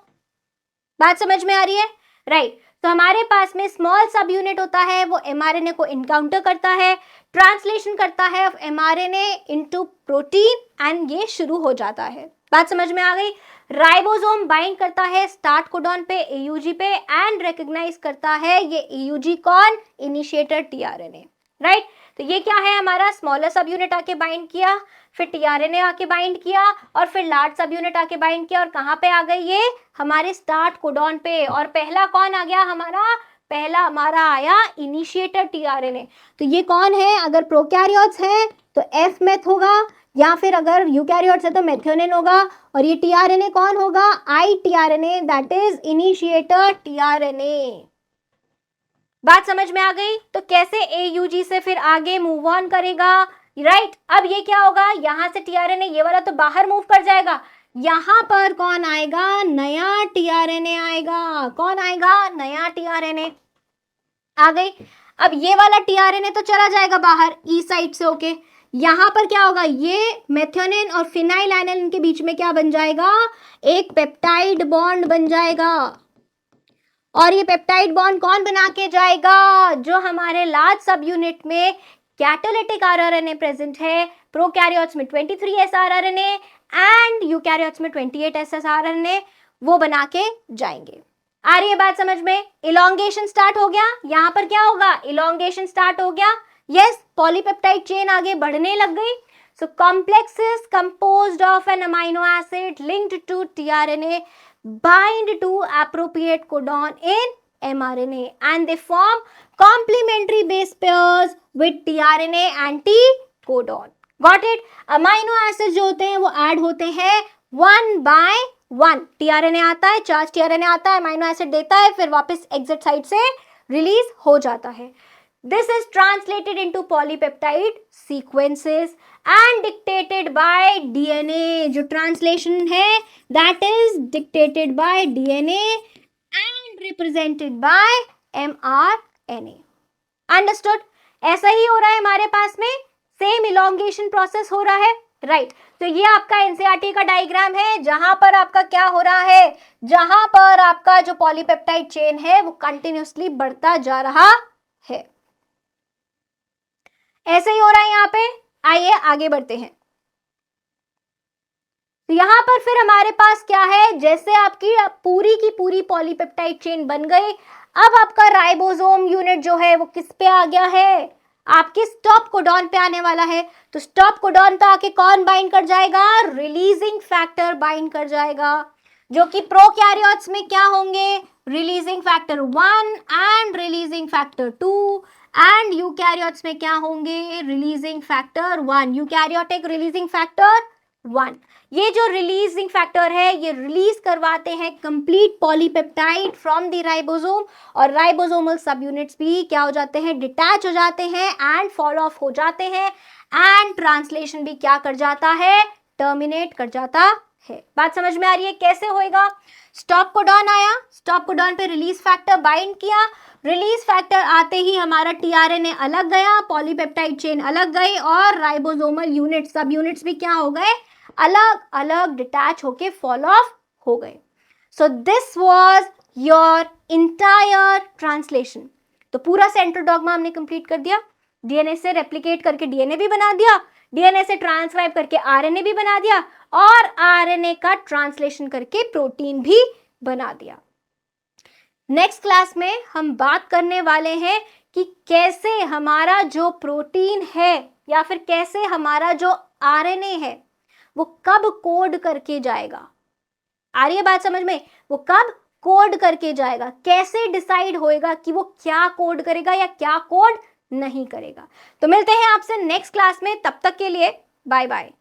बात समझ में आ रही है? राइट। तो हमारे पास में स्मॉल सब यूनिट होता है, वो एमआरएनए को इनकाउंटर करता है, ट्रांसलेशन करता है of mRNA into protein, and ये शुरू हो जाता है। बात समझ में आ गई? राइबोसोम बाइंड करता है स्टार्ट कोडॉन पे, एयूजी पे, एंड रिकॉग्नाइज करता है ये एयूजी कौन, इनिशिएटर टीआरएनए। राइट। तो ये क्या है, हमारा स्मॉलर सब यूनिट आके बाइंड किया, फिर टीआरएनए आके बाइंड किया, और फिर लार्ज सब यूनिट आके बाइंड किया, और कहाँ पे आ गई ये, हमारे स्टार्ट कोडॉन पे। और पहला कौन आ गया हमारा, पहला हमारा आया इनिशिएटर टीआरएनए। तो ये कौन है, अगर प्रोकैरियोट्स है तो एफ मेथ होगा, या फिर अगर यूकैरियोट्स है तो मेथियोनिन होगा, और ये टीआरएनए कौन होगा, I tRNA, that is initiator tRNA. बात समझ में आ गई? तो कैसे एयूजी से फिर आगे मूव ऑन करेगा, राइट। अब ये क्या होगा, यहां से टीआरएनए ये वाला तो बाहर मूव कर जाएगा, यहां पर कौन आएगा, नया टीआरएनए आएगा। कौन आएगा, नया टीआरएनए आ गई। अब ये वाला टीआरएनए तो चला जाएगा बाहर ई साइड से होके, यहां पर क्या होगा, ये मेथियोनिन और फिनाइलएलानाइन के बीच में क्या बन जाएगा, एक पेप्टाइड बॉन्ड बन जाएगा। और ये पेप्टाइड बॉन्ड कौन बना के जाएगा, जो हमारे लार्ज सब यूनिट में कैटालिटिक आरआरएनए प्रेजेंट है, प्रोकैरियोट्स में 23 एसआरआरएनए एंड यूकैरियोट्स में 28 एसआरआरएनए, वो बना के जाएंगे। आ रही है बात समझ में। इलॉन्गेशन स्टार्ट हो गया, यहां पर क्या होगा, इलॉन्गेशन स्टार्ट हो गया। यस, पॉलीपेप्टाइड चेन आगे बढ़ने लग गई। So complex is composed of an amino acid linked to tRNA bind to appropriate codon in mRNA and they form complementary base pairs with tRNA anti-codon. Got it? Amino acid जो होते हैं वो add होते हैं 1 by 1। TRNA आता है, charge tRNA आता है, अमाइनो एसिड देता है, फिर वापस एग्जिट साइड से रिलीज हो जाता है। This is translated into polypeptide sequences and dictated by DNA। जो ट्रांसलेशन है that is dictated by DNA and represented by mRNA। Understood? ऐसा ही हो रहा है हमारे पास में, सेम इलॉन्गेशन प्रोसेस हो रहा है, राइट। तो ये आपका एनसीईआरटी का डायग्राम है, जहां पर आपका क्या हो रहा है, जहां पर आपका जो पॉलीपेप्टाइड चेन है वो कंटिन्यूसली बढ़ता जा रहा है। ऐसे ही हो रहा है यहाँ पे। आइए आगे बढ़ते हैं। तो यहां पर फिर हमारे पास क्या है, जैसे आपकी पूरी की पूरी पॉलीपेप्टाइड चेन बन गई, अब आपका राइबोसोम यूनिट जो है वो किस पे आ गया है, आपके स्टॉप कोडॉन पे आने वाला है। तो स्टॉप कोडॉन पे आके कौन बाइंड कर जाएगा, रिलीजिंग फैक्टर बाइंड कर जाएगा, जो कि प्रोकैरियोट्स में क्या होंगे, releasing factor 1 and releasing factor 2 and eukaryotes में क्या होंगे, releasing factor 1, eukaryotic releasing factor 1। ये जो रिलीजिंग फैक्टर है ये रिलीज करवाते हैं complete polypeptide from the ribosome, और राइबोसोमल सब यूनिट्स भी क्या हो जाते हैं, डिटैच हो जाते हैं एंड फॉल ऑफ हो जाते हैं, एंड ट्रांसलेशन भी क्या कर जाता है, टर्मिनेट कर जाता है। बात समझ में आ रही है कैसे होएगा। स्टॉप कोडॉन आया, स्टॉप कोडॉन पे रिलीज फैक्टर बाइंड किया, रिलीज फैक्टर आते ही हमारा टीआरएनए अलग गया, पॉलीपेप्टाइड चेन अलग गई, और राइबोसोमल यूनिट सब यूनिट्स भी क्या हो गए, अलग अलग डिटैच होके फॉल ऑफ हो गए। So this was your entire translation. तो पूरा सेंट्रल डॉग्मा हमने कंप्लीट कर दिया, डीएनए से रेप्लिकेट करके डीएनए भी बना दिया, डीएनए से ट्रांसक्राइब करके आरएनए भी बना दिया, और आरएनए का ट्रांसलेशन करके प्रोटीन भी बना दिया। नेक्स्ट क्लास में हम बात करने वाले हैं कि कैसे हमारा जो प्रोटीन है या फिर कैसे हमारा जो आरएनए है वो कब कोड करके जाएगा। आ रही है बात समझ में, वो कब कोड करके जाएगा, कैसे डिसाइड होएगा कि वो क्या कोड करेगा या क्या कोड नहीं करेगा। तो मिलते हैं आपसे नेक्स्ट क्लास में, तब तक के लिए बाय बाय।